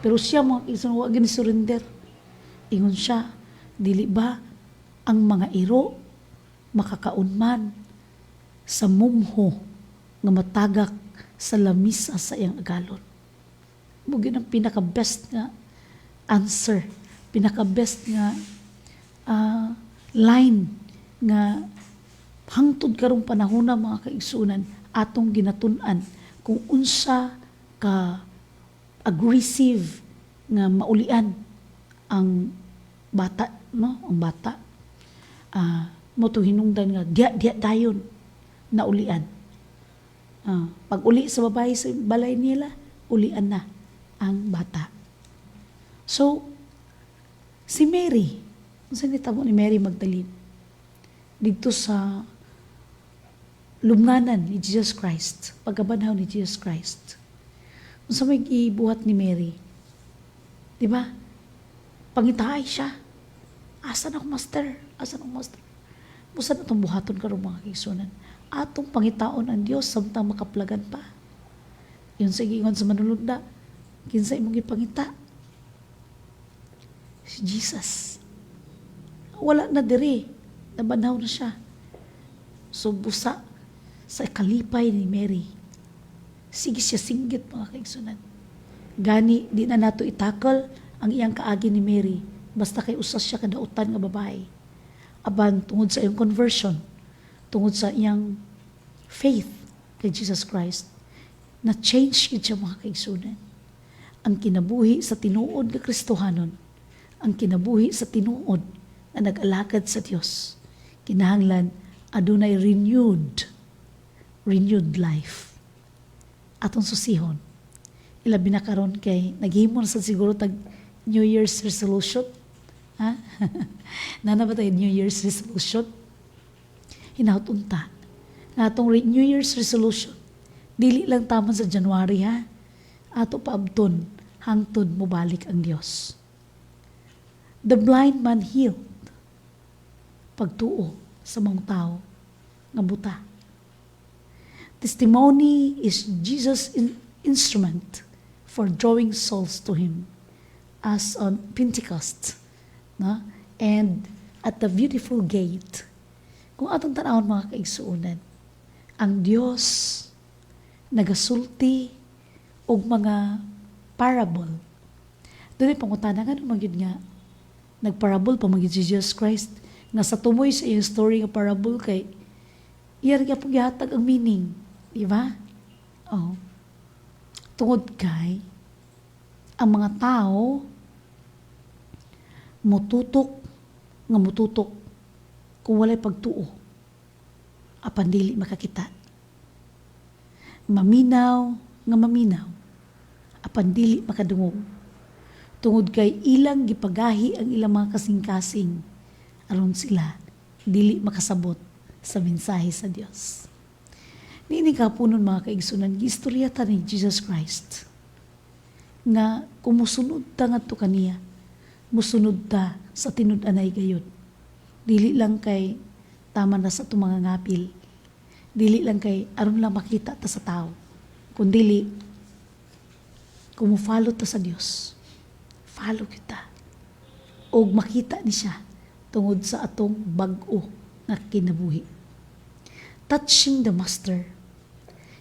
Pero siya, mga kaigsunan, wag ni surrender. Ingon siya, dili ba ang mga iro makakaon man sa mumho nga matagak sa lamisa sa iyang agalon. Mugin ang pinaka-best nga answer, pinaka-best nga line nga hangtod karong panahon na, mga kaigsunan, atong ginatun-an kung unsa ka aggressive nga maulian ang bata, no? Ang bata. Mo to hinungdan nga diya dayon na ulian. Pag uli sa babae sa balay nila, ulian na ang bata. So, si Mary, saan nitabo ni Mary Magdalene? Dito sa lumnanan ni Jesus Christ, pagkabanhaw ni Jesus Christ. Kung sa may ibuhat ni Mary, di ba? Pangitaay siya. Asan ako, master? Asan ako, master? Musa na itong buhaton karong, mga kaigsunan. Atong pangitaon ang Diyos samtang makaplagan pa. Yun sa gingon sa manulod na, kinsa imong ipangita? Si Jesus. Wala na diri. Nabanhaw na siya. So, busa sa kalipay ni Mary. Sige siya singgit, mga kaigsunan. Gani, di na nato itakol ang iyang kaagi ni Mary basta kay usas siya kadautan nga babae. Aban tungod sa iyang conversion, tungod sa iyang faith kay Jesus Christ, na change gid siya mga kaigsunan. Ang kinabuhi sa tinuod nga Kristohanon, ang kinabuhi sa tinuod na nag-alagad sa Dios, kinahanglan adunay renewed life. Atong susihon, ilabi na karon kay naghimo na sa siguro tag New Year's resolution. Ha? Nana ba tayo New Year's resolution? Hinautunta nga atong New Year's resolution, dili lang taman sa January ha, ato paabton hangtod mobalik ang Dios. The blind man healed, pagtuo sa mga tao nga buta. Testimony is Jesus' instrument for drawing souls to Him, as on Pentecost, no? And at the beautiful gate. Kung atong tanawon mga kaigsuunan, ang Dios nagasulti og mga parable. Doon ay pangutana nga magyud nga nagparable pa magyud si Jesus Christ nga sa tumoy sa iyang story nga parable kay iyar gyud pong gihatag ang meaning, di ba? Oh. Tungod kay ang mga tao mututok kung walay pagtuo apan dili makakita. Maminaw apan dili makadungog. Tungod kay ilang gipagahi ang ilang mga kasing-kasing aron sila dili makasabot sa mensahe sa Dios. Niini kapunon mga kaigsunan, gistorya ta ni Jesus Christ nga kumusunod ta ngadto kaniya, musunod ta sa tinud-anay gayud. Dili lang kay tama na sa itong mga ngapil, dili lang kay aron lang makita ta sa tao, kundili kumufollow ta sa Dios, follow kita og makita ni siya tungod sa atong bag-o nga kinabuhi. Touching the Master.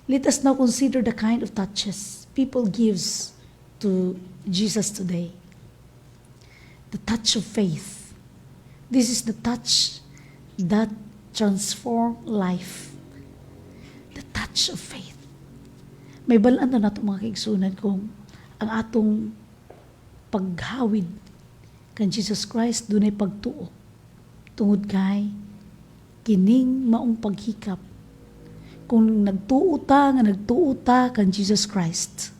Let us now consider the kind of touches people gives to Jesus today. The touch of faith. This is the touch that transform life. The touch of faith. May balaan na nato mga kaigsunan kung ang atong paghawid kan Jesus Christ dunay pagtuo. Tungod kay kining maong paghikap. Kung nagtuo ta kan Jesus Christ,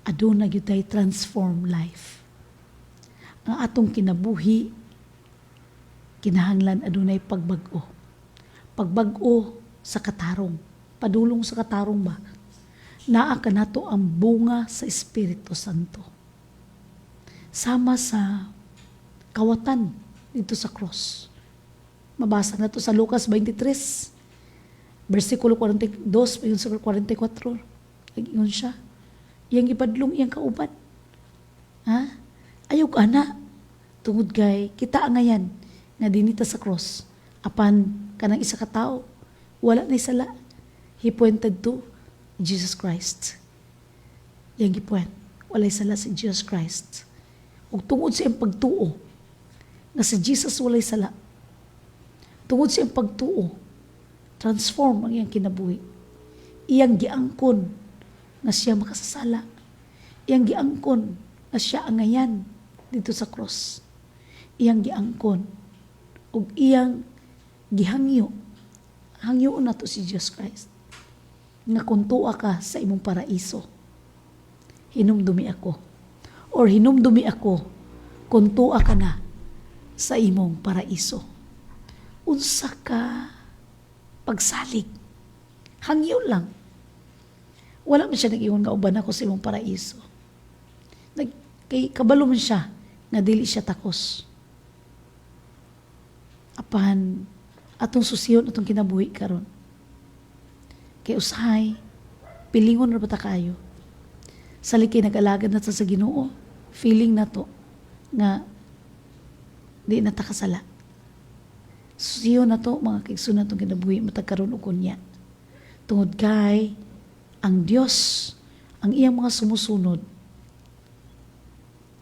aduna gyud tay transform life. Ang atong kinabuhi kinahanglan adunay pagbag-o. Pagbag-o sa katarong, padulong sa katarong ba? Naa kanato ang bunga sa Espiritu Santo. Sama sa kawatan dito sa cross. Mabasa na to sa Lucas 23, versikulo 42, payon sa 44. Nag-ingon siya. Iyang ipadlong iyang kauban. Ha? Ayaw ka na. Tungod kay kita ngayon nga dinita sa cross. Apan kanang isa ka tao, wala na isala. He pointed to Jesus Christ. Iyang gipuan. Wala isala si Jesus Christ. Ug tungod sa iyang pagtuo na si Jesus wala isala. Tungod sa iyang pagtuo, transform ang iyang kinabuhi. Iyang giangkon na siya makasasala. Iyang giangkon na siya angayan dito sa cross. Iyang giangkon ug iyang gihangyo. Hangyo na to si Jesus Christ. Nga kung tuwa ka sa imong paraiso, hinumdumi ako. Or hinumdumi ako kung tuwa ka na sa imong paraiso. Unsa ka pagsalig. Hangyo lang. Wala man siya nag-iwan nga uban ako sa imong paraiso. Kay kabalo man siya nga dili siya takos. Apan atong susiyon atong kinabuhi karon. Kay usahay pilingon ra bata kayo. Salikay nag-alagad na ta sa Ginoo, feeling na to nga di na ta kasala. Susiyon na to mga kaigsunan atong kinabuhi matagkaron og kunya. Tungod kay ang Dios, ang iyang mga sumusunod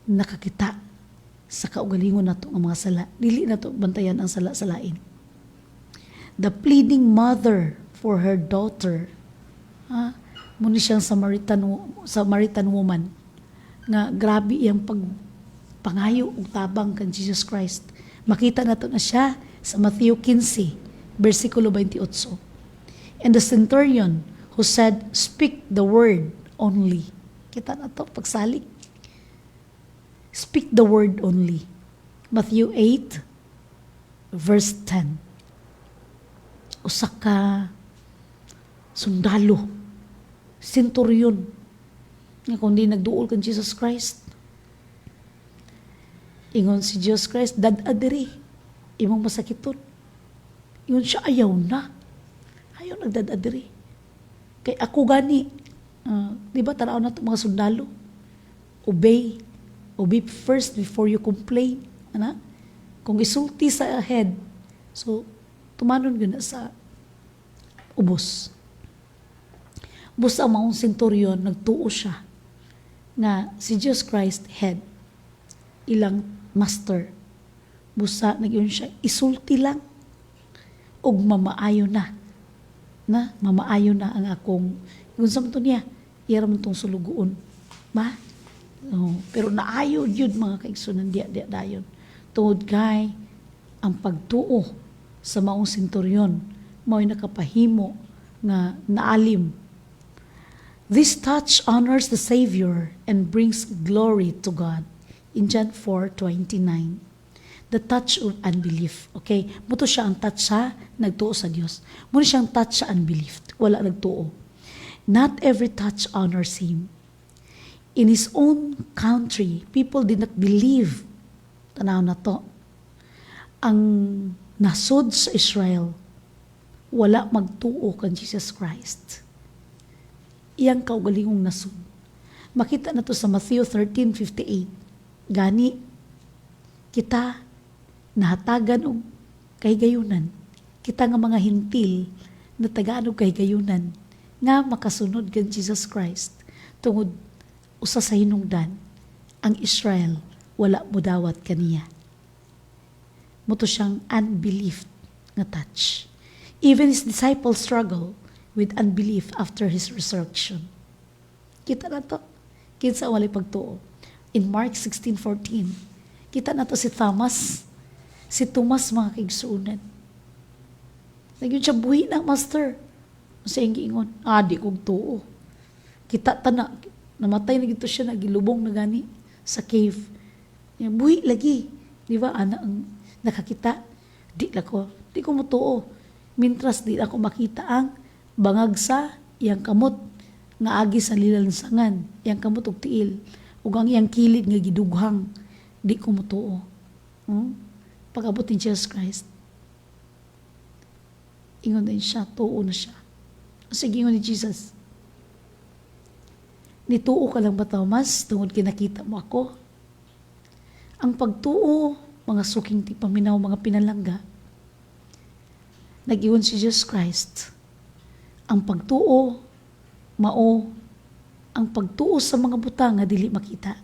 nakakita sa kaugalingon nato nga mga sala. Dili nato bantayan ang sala-salain. The pleading mother for her daughter. Muna siyang Samaritan woman nga grabe iyang pagpangayo ug tabang kan Jesus Christ. Makita nato na siya sa Matthew 15 versikulo 28. And the centurion who said, "Speak the word only." Kita na to pagsalik. Speak the word only. Matthew 8 verse 10. Usa ka sundalo, centurion, nga kung di nagduol kan Jesus Christ, ingon si Jesus Christ, dadadiri, imong masakiton. Ingon siya, ayaw na. Ayaw nagdadadiri. Kay ako gani, di ba tanaw na itong mga sundalo? Obey. Obey first before you complain. Ana? Kung isulti sa head, so, tumanon yun sa ubos. Busa ang maong centurion, nagtuo siya nga si Jesus Christ head, ilang master. Busa, nagyon siya, isulti lang og mamaayo na. Mamaayo na ang akong, kung sa to niya, iyaram itong sulugoon. Ba? No. Pero naayo yun mga kaigsunan, diya dayon. Tungod kay, ang pagtuo sa maong centurion, mao'y nakapahimo nga naalim. This touch honors the Savior and brings glory to God. In John 4:29. The touch of unbelief. Okay? Muto siya ang touch sa nagtuo sa Dios. Muna siyang touch sa unbelief. Wala nagtuo. Not every touch honors Him. In His own country, people did not believe. Tanaw na to. Ang nasod sa Israel, wala magtuo kan Jesus Christ. Iyang kaugalingong nasod. Makita na to sa Matthew 13:58. Gani, kita nahatagan og kahigayunan. Kita nga mga hintil na tagaan og kahigayunan nga makasunod kan Jesus Christ. Tungod usa sa hinungdan, ang Israel wala mudawat kaniya. Muto siyang unbelief nga touch. Even His disciples struggle with unbelief after His resurrection. Kita na to. Kinsa walay pagtuo. In Mark 16:14, kita na to si Thomas. Si Thomas mga kaigsuunan. Nagyon siya buhi na, Master. Sa yung giingon, di kong tuo. Kita tana, namatay na gito siya, nagilubong na gani sa cave. Buhi lagi. Di ba, ang nakakita, di ko mutuo. Mintras di ako makita ang bangag sa iyang kamot nga agi sa lilansangan, iyang kamot og tiil, ug ang iyang kilid nga gidughang, di ko mutuo. Pag-abot ni Jesus Christ, ingon din siya, tuo na siya. Sige, ingon ni Jesus, nituo ka lang ba, Thomas, tungod kinakita mo ako? Ang pagtuo, mga suking tipaminaw, mga pinalangga, nag-iwan si Jesus Christ. Ang pagtuo, ang pagtuo sa mga butang nga dili makita.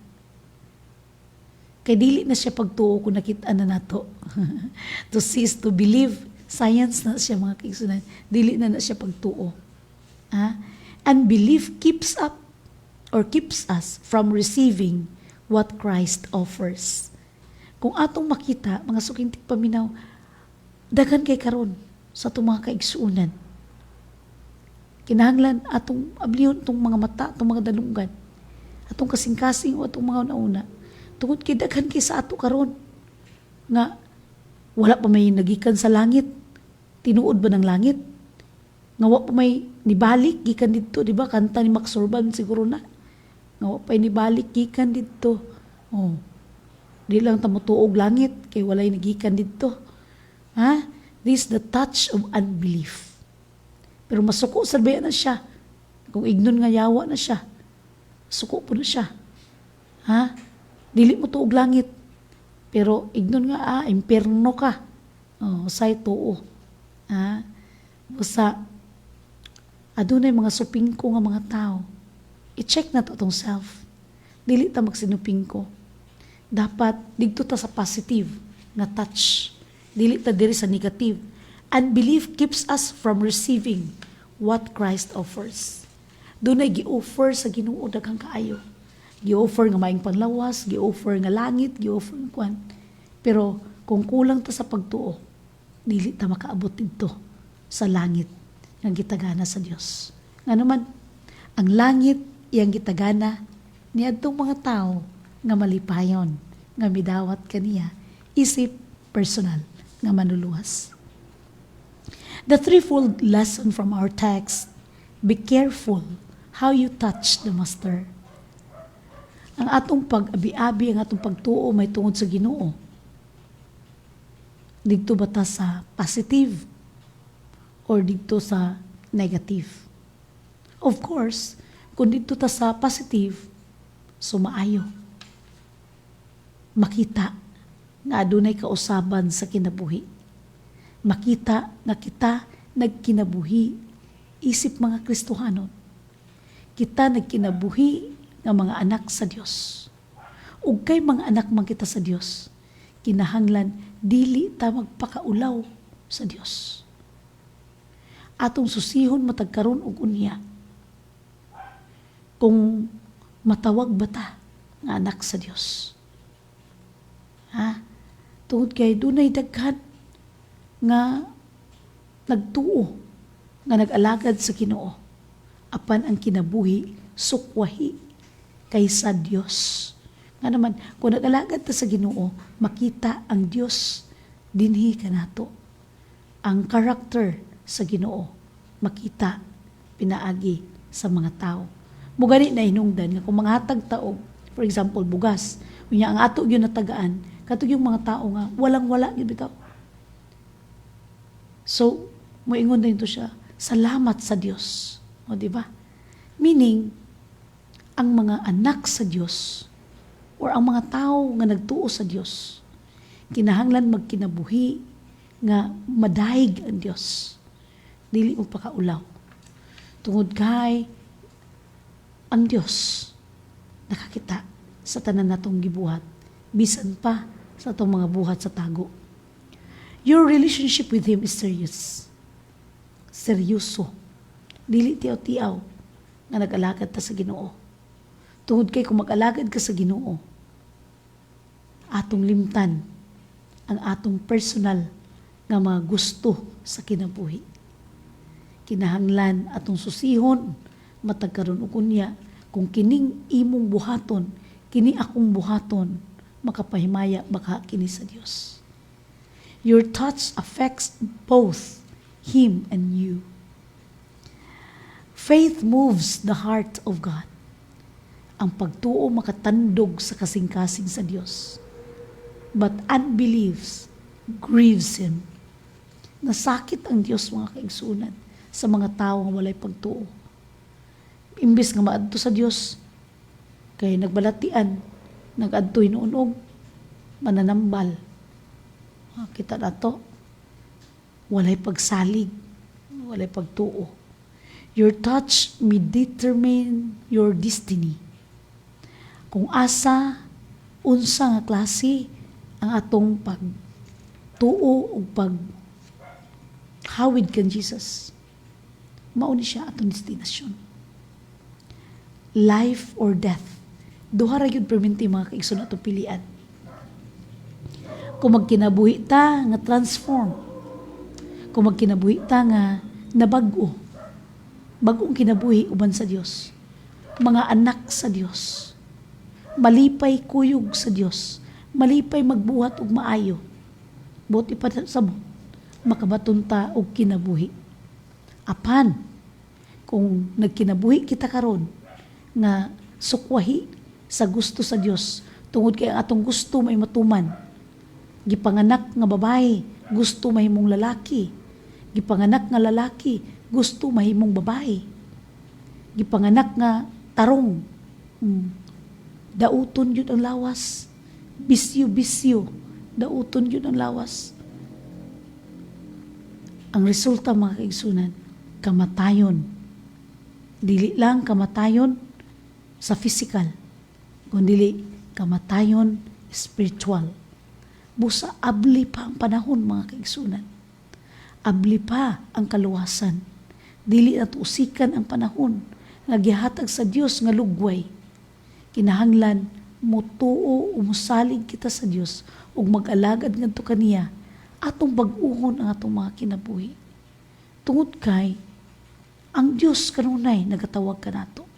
Kay dili na siya pagtuo kung nakita na nato. To see is to believe. Science na siya mga kaigsunan. Dili na siya pagtuo. Unbelief keeps us from receiving what Christ offers. Kung atong makita, mga suking tigpaminaw, daghan kay karon sa itong mga kaigsuunan. Kinahanglan atong abliyon itong mga mata, itong mga dalunggan, atong kasing-kasing o atong mga nauna. Tungod kay daghan kay sa ato karon nga wala pa may nagikan sa langit. Tinuod ba ng langit? Nga wala pa may nibalik gikan didto, di ba? Kanta ni Max Urban siguro na. Nga wala pa nibalik gikan didto. Di lang tamutuog langit kay walay nagikan didto. This is the touch of unbelief. Pero masuko sa bayan na siya. Kung ignon nga yawa na siya, suko po na siya. Dili mo tuog langit. Pero ignon nga, imperno ka. Say tuo. Busa, adunay mga supingko nga mga tao. I-check na to itong self. Dili ta magsinupingko. Dapat dito ta sa positive nga touch, dili ta diri sa negative. Unbelief keeps us from receiving what Christ offers. Doon ay gi-offer sa Ginoo daghang kaayo. Gi-offer nga maayong panlawas, gi-offer nga langit, gi-offer nga kwan. Pero kung kulang ta sa pagtuo, dili ta makaabot dito sa langit nga gitagana sa Dios. Nga naman, ang langit iyang gitagana niadtong mga tao nga malipayon, nga midawat kaniya, isip personal nga manuluwas. The threefold lesson from our text: be careful how you touch the Master. Ang atong pag-abi-abi, ang atong pagtuo may tungod sa Ginoo. Dito ba ta sa positive or dito sa negative? Of course, kung dito ta sa positive, sumaayo. Makita nga adunay kausaban sa kinabuhi. Makita nga kita nagkinabuhi isip mga Kristohanon. Kita nagkinabuhi nga mga anak sa Dios. Ug kay mga anak man kita sa Dios, kinahanglan dili ta magpakaulaw sa Dios. Atong susihon matagkaron og unya. Kung matawag ba ta nga anak sa Dios? Tungod kay dunay daghan nga nagtuo, nga nag-alagad sa Ginoo, apan ang kinabuhi sukwahi kaysa Dios. Nga naman, kung nag-alagad ta sa Ginoo, makita ang Dios dinhi kanato. Ang karakter sa Ginoo, makita pinaagi sa mga tao. Mugani na hinungdan nga kung manghatag taog, for example, bugas, unya ang ato gyud natagaan, katong yung mga tao nga walang-wala gyud bitaw. So, moingon din to siya, salamat sa Dios. O, di ba? Meaning, ang mga anak sa Dios or ang mga tao nga nagtuo sa Dios, kinahanglan magkinabuhi nga madahig ang Dios. Dili mo pakaulaw. Tungod kay ang Dios nakakita sa tanan natong gibuhat, bisan pa sa atong mga buhat sa tago. Your relationship with Him is serious. Seryoso. Dili tiyaw-tiyaw nga nag-alagad ta sa Ginoo. Tungod kay kung mag-alagad ka sa Ginoo, atong limtan ang atong personal nga mga gusto sa kinabuhi. Kinahanglan atong susihon matagkaron og unya kung kining imong buhaton, kini akong buhaton, makapahimaya baka kini sa Dios. Your touch affects both Him and you. Faith moves the heart of God. Ang pagtuo makatandog sa kasing-kasing sa Dios. But unbelief grieves Him. Nasakit ang Dios, mga kaigsunan, sa mga tao nga walay pagtuo. Imbis nga maadto sa Dios, kay nagbalatian, nag-adto hinuunog, mananambal. Kita na to, walay pagsalig, walay pagtuo. Your touch may determine your destiny. Kung asa, unsa nga klase ang atong pagtuo o paghawid kan Jesus, mauni siya atong destinasyon. Life or death. Duha ra gyud perminti mga kaigsoon atong pilian. Kung magkinabuhi ta nga transform. Kung magkinabuhi ta nga nabag-o. Bagong kinabuhi uban sa Dios. Mga anak sa Dios. Malipay kuyog sa Dios. Malipay magbuhat og maayo. Buti pa sa makabaton ta og kinabuhi. Apan kung nagkinabuhi kita karon nga sukwahi sa gusto sa Dios, tungod kay ang atong gusto may matuman. Gipanganak nga babae, gusto mahimong lalaki. Gipanganak nga lalaki, gusto mahimong babae. Gipanganak nga tarong, dauton yun ang lawas. Bisyo, dauton yun ang lawas. Ang resulta, mga kaigsunan, kamatayon. Dili lang kamatayon sa physical, kundi kamatayon spiritual. Busa, abli pa ang panahon, mga kaigsunan. Abli pa ang kaluwasan. Dili at usikan ang panahon nga gihatag sa Dios nga lugway. Kinahanglan mutuo umusalig kita sa Dios ug mag-alagad ngadto kaniya atong bag-uhon ang atong mga kinabuhi. Tungod kay ang Dios kanunay nagatawag kanato.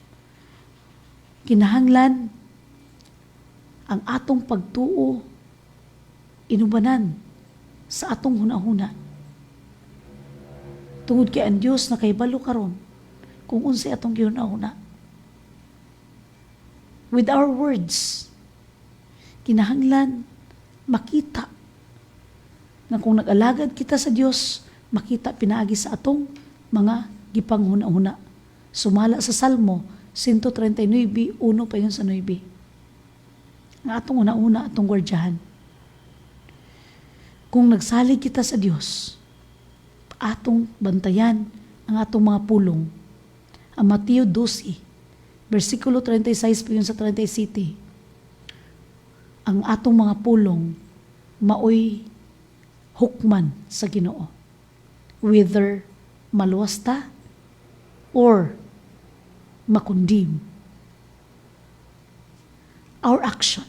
Kinahanglan ang atong pagtuo inubanan sa atong hunahuna. Tungod kay ang Dios na kaybalo karon kung unsay atong gihunahuna. With our words, kinahanglan makita na kung nag-alagad kita sa Dios, makita pinaagi sa atong mga gipanghuna-huna. Sumala sa Salmo 139, 1 pa yun sa 9. Nga atong una-una, atong gwardyahan. Kung nagsalig kita sa Dios, atong bantayan ang atong mga pulong. Ang Mateo 12, versikulo 36 pa yun sa 37. Ang atong mga pulong maoy hukman sa Ginoo. Whether maluwas ta or makundim. Our action.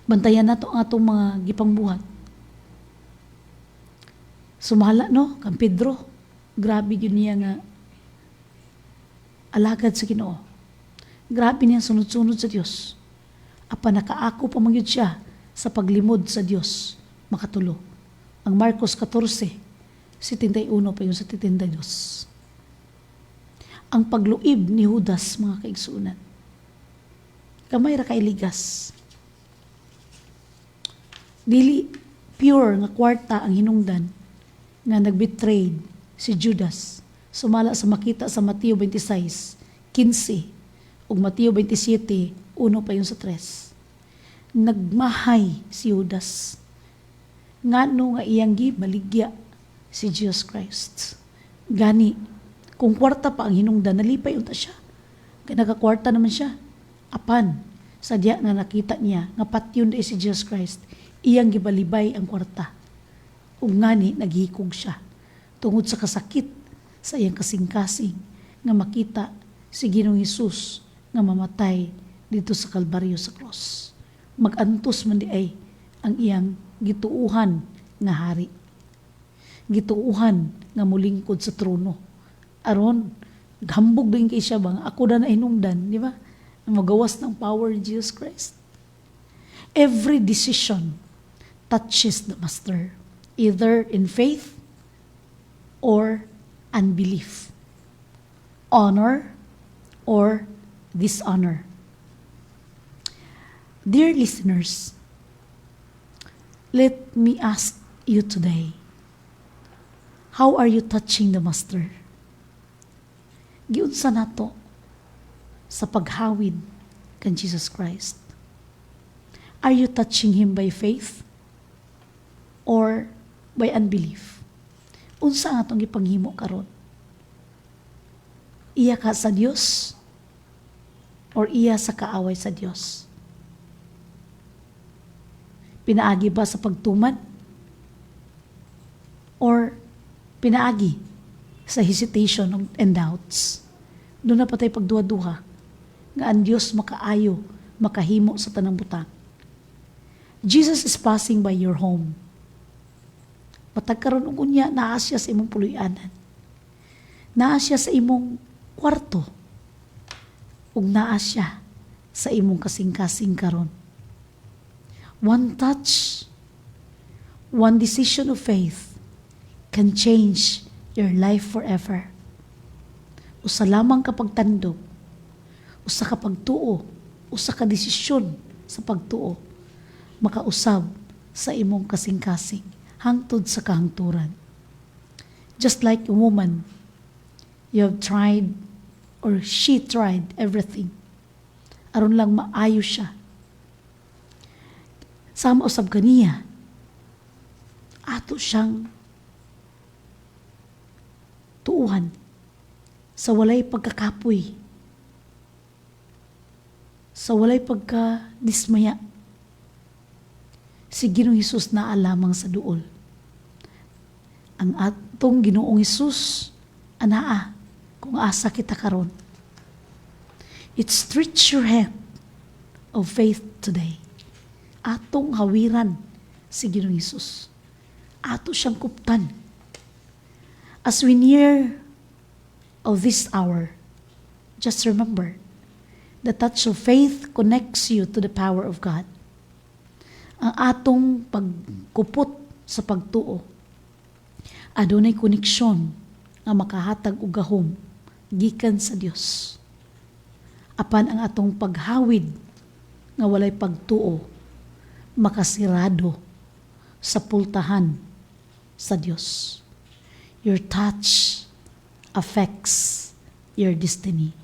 Bantayan nato ang atong mga gipangbuhat. Sumala no, kang Pedro, grabe yun niya nga alagad sa Ginoo. Grabe niya sunod-sunod sa Dios. Apa nakaako pa magyud siya sa paglimod sa Dios, makatulo. Ang Marcos 14, 71 pa yun sa 72. Ang pagluib ni Judas, mga kaigsunan. Kamay ra kay ligas. Dili pure nga kwarta ang hinungdan nga nagbetrayed si Judas. Sumala sa makita sa Mateo 26, 15 ug Mateo 27, 1 pa yun sa 3. Nagmahay si Judas. Ngano nga iyang gibaligya si Jesus Christ. Gani, kung kwarta pa ang hinungdan, nalipay unta siya. Kaya nagakwarta naman siya. Apan, sadya nga nakita niya, nga patyon di si Jesus Christ, iyang gibalibay ang kwarta. Ug ngani, naghikog siya. Tungod sa kasakit sa iyang kasing-kasing, nga makita si Ginoong Hesus nga mamatay dito sa Kalbaryo sa cross. Magantos man di ay ang iyang gituuhan nga hari. Gituuhan nga mulingkod sa trono. Aron, gambog din kay siya bang ako na hinungdan, di ba? Magawas ng power ni Jesus Christ. Every decision touches the Master, either in faith or unbelief, honor or dishonor. Dear listeners, let me ask you today, how are you touching the Master? Giunsa nato sa paghawid kan Jesus Christ? Are you touching Him by faith or by unbelief? Unsa ang atong gipanghimo karon? Iya ka sa Dios or iya sa kaaway sa Dios? Pinaagi ba sa pagtuman? Or pinaagi sa hesitation and doubts? Doon na patay pagduha-duha nga ang Diyos makaayo, makahimo sa tanang butang. Jesus is passing by your home. Matag karon og unya, naa siya sa imong puloy-anan. Naa siya sa imong kwarto. Ug naa siya sa imong kasing-kasing karon. One touch, one decision of faith can change your life forever. Usa lamang ka pagtandog, usa ka pagtuo, usa ka desisyon sa pagtuo, makausab sa imong kasing-kasing hangtod sa kahangturan. Just like a woman, you have tried or she tried everything aron lang maayo siya. Sama usab kaniya, ato siyang tuuhan sa walay pagkakapoy. sa walay pagka-dismaya. Si Ginoong Hesus naa lamang sa duol. Ang atong Ginoong Hesus anaa kung asa kita karon. Stretch your hand of faith today. Atong hawiran si Ginoong Hesus. Ato siyang kuptan. As we near of this hour, just remember, the touch of faith connects you to the power of God. Ang atong pagkupot sa pagtuo, adunay koneksyon nga makahatag og gahom gikan sa Dios. Apan ang atong paghawid nga walay pagtuo, makasirado sa pultahan sa Dios. Your touch affects your destiny.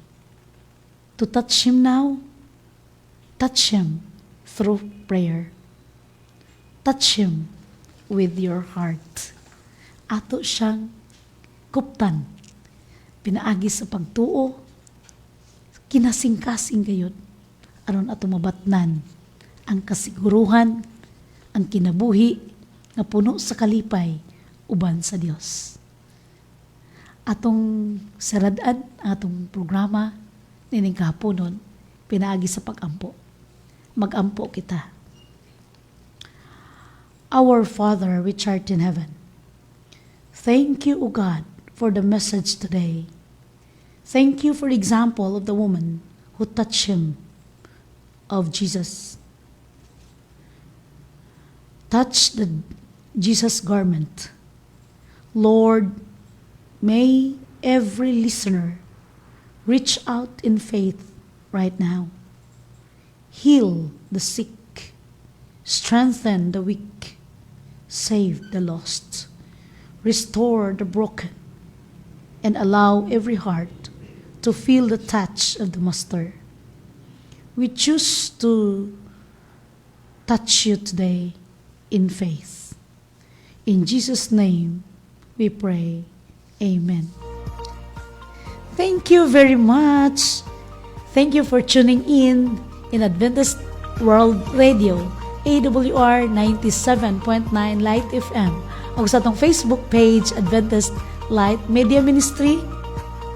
To touch Him now, touch Him through prayer. Touch Him with your heart. Ato siyang kuptan, pinaagi sa pagtuo, kinasing-kasing gayud, aron ato mabatnan ang kasiguruhan, ang kinabuhi, nga puno sa kalipay, uban sa Dios. Atong saradad, atong programa, nining kahaponon, pinaagi sa pag-ampo. Mag-ampo kita. Our Father which art in heaven, thank you, O God, for the message today. Thank you for the example of the woman who touched Him, of Jesus. Touch the Jesus garment. Lord, may every listener reach out in faith right now. Heal the sick, strengthen the weak, save the lost, restore the broken, and allow every heart to feel the touch of the Master. We choose to touch you today in faith. In Jesus' name we pray. Amen. Thank you very much. Thank you for tuning in Adventist World Radio, AWR 97.9 Light FM, o sa atong Facebook page, Adventist Light Media Ministry,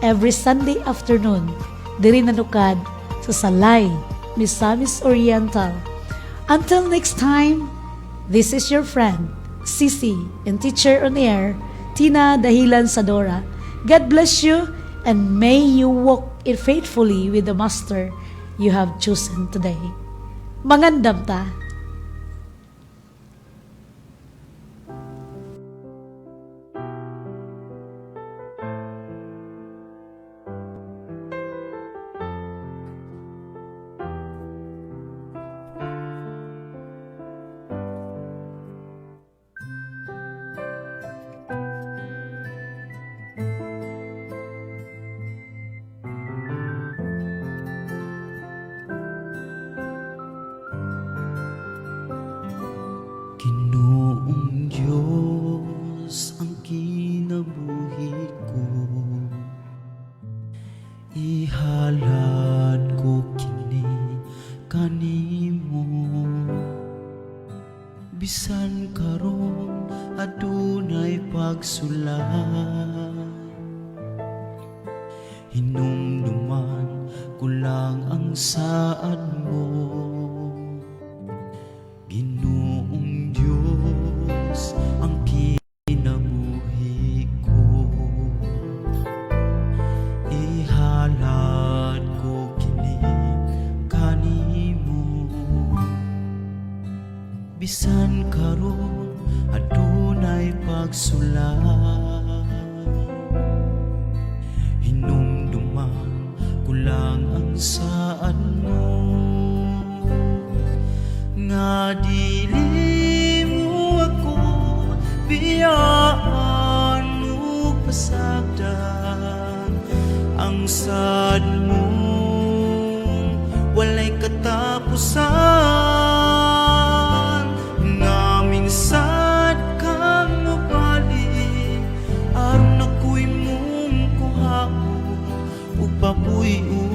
every Sunday afternoon, diri nanukad sa Salay, Misamis Oriental. Until next time, this is your friend, Sisi, and teacher on air, Tina Dahilan Sadora. God bless you, and may you walk it faithfully with the Master you have chosen today. Mangandam ta. Ginoong Diyos ang kinabuhi ko, ihalad ko kini kanimo. Bisan karon adunay pagsulat, hinumduman ko lang ang saad mo. Ginoong Diyos ang kinabuhi ko, ihalad ko kini kanimo. Bisan karon adunay pagsulat, hinumduman ko lang ang saad mo. Nga dili mo ako biyaan mo pasagdan, ang sad mo walay katapusan. Naming sad kang mabalik, aron ako'y mong kuhaon, upabuyon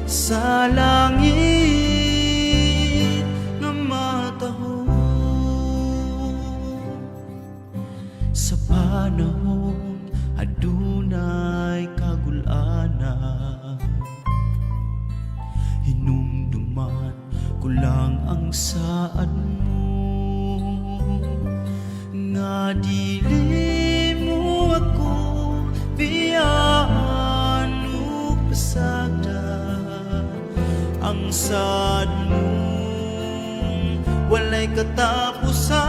sa kulang ang saad mo, nga dili mo ako biyaan ug pasagda. Ang saad mo walay katapusan,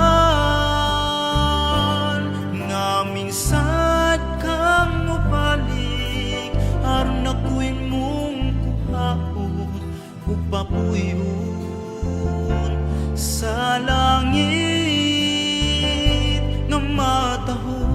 nga minsad kang mobalik aron ako'y mong kuhaon ug papuyon sa langit nga matahon.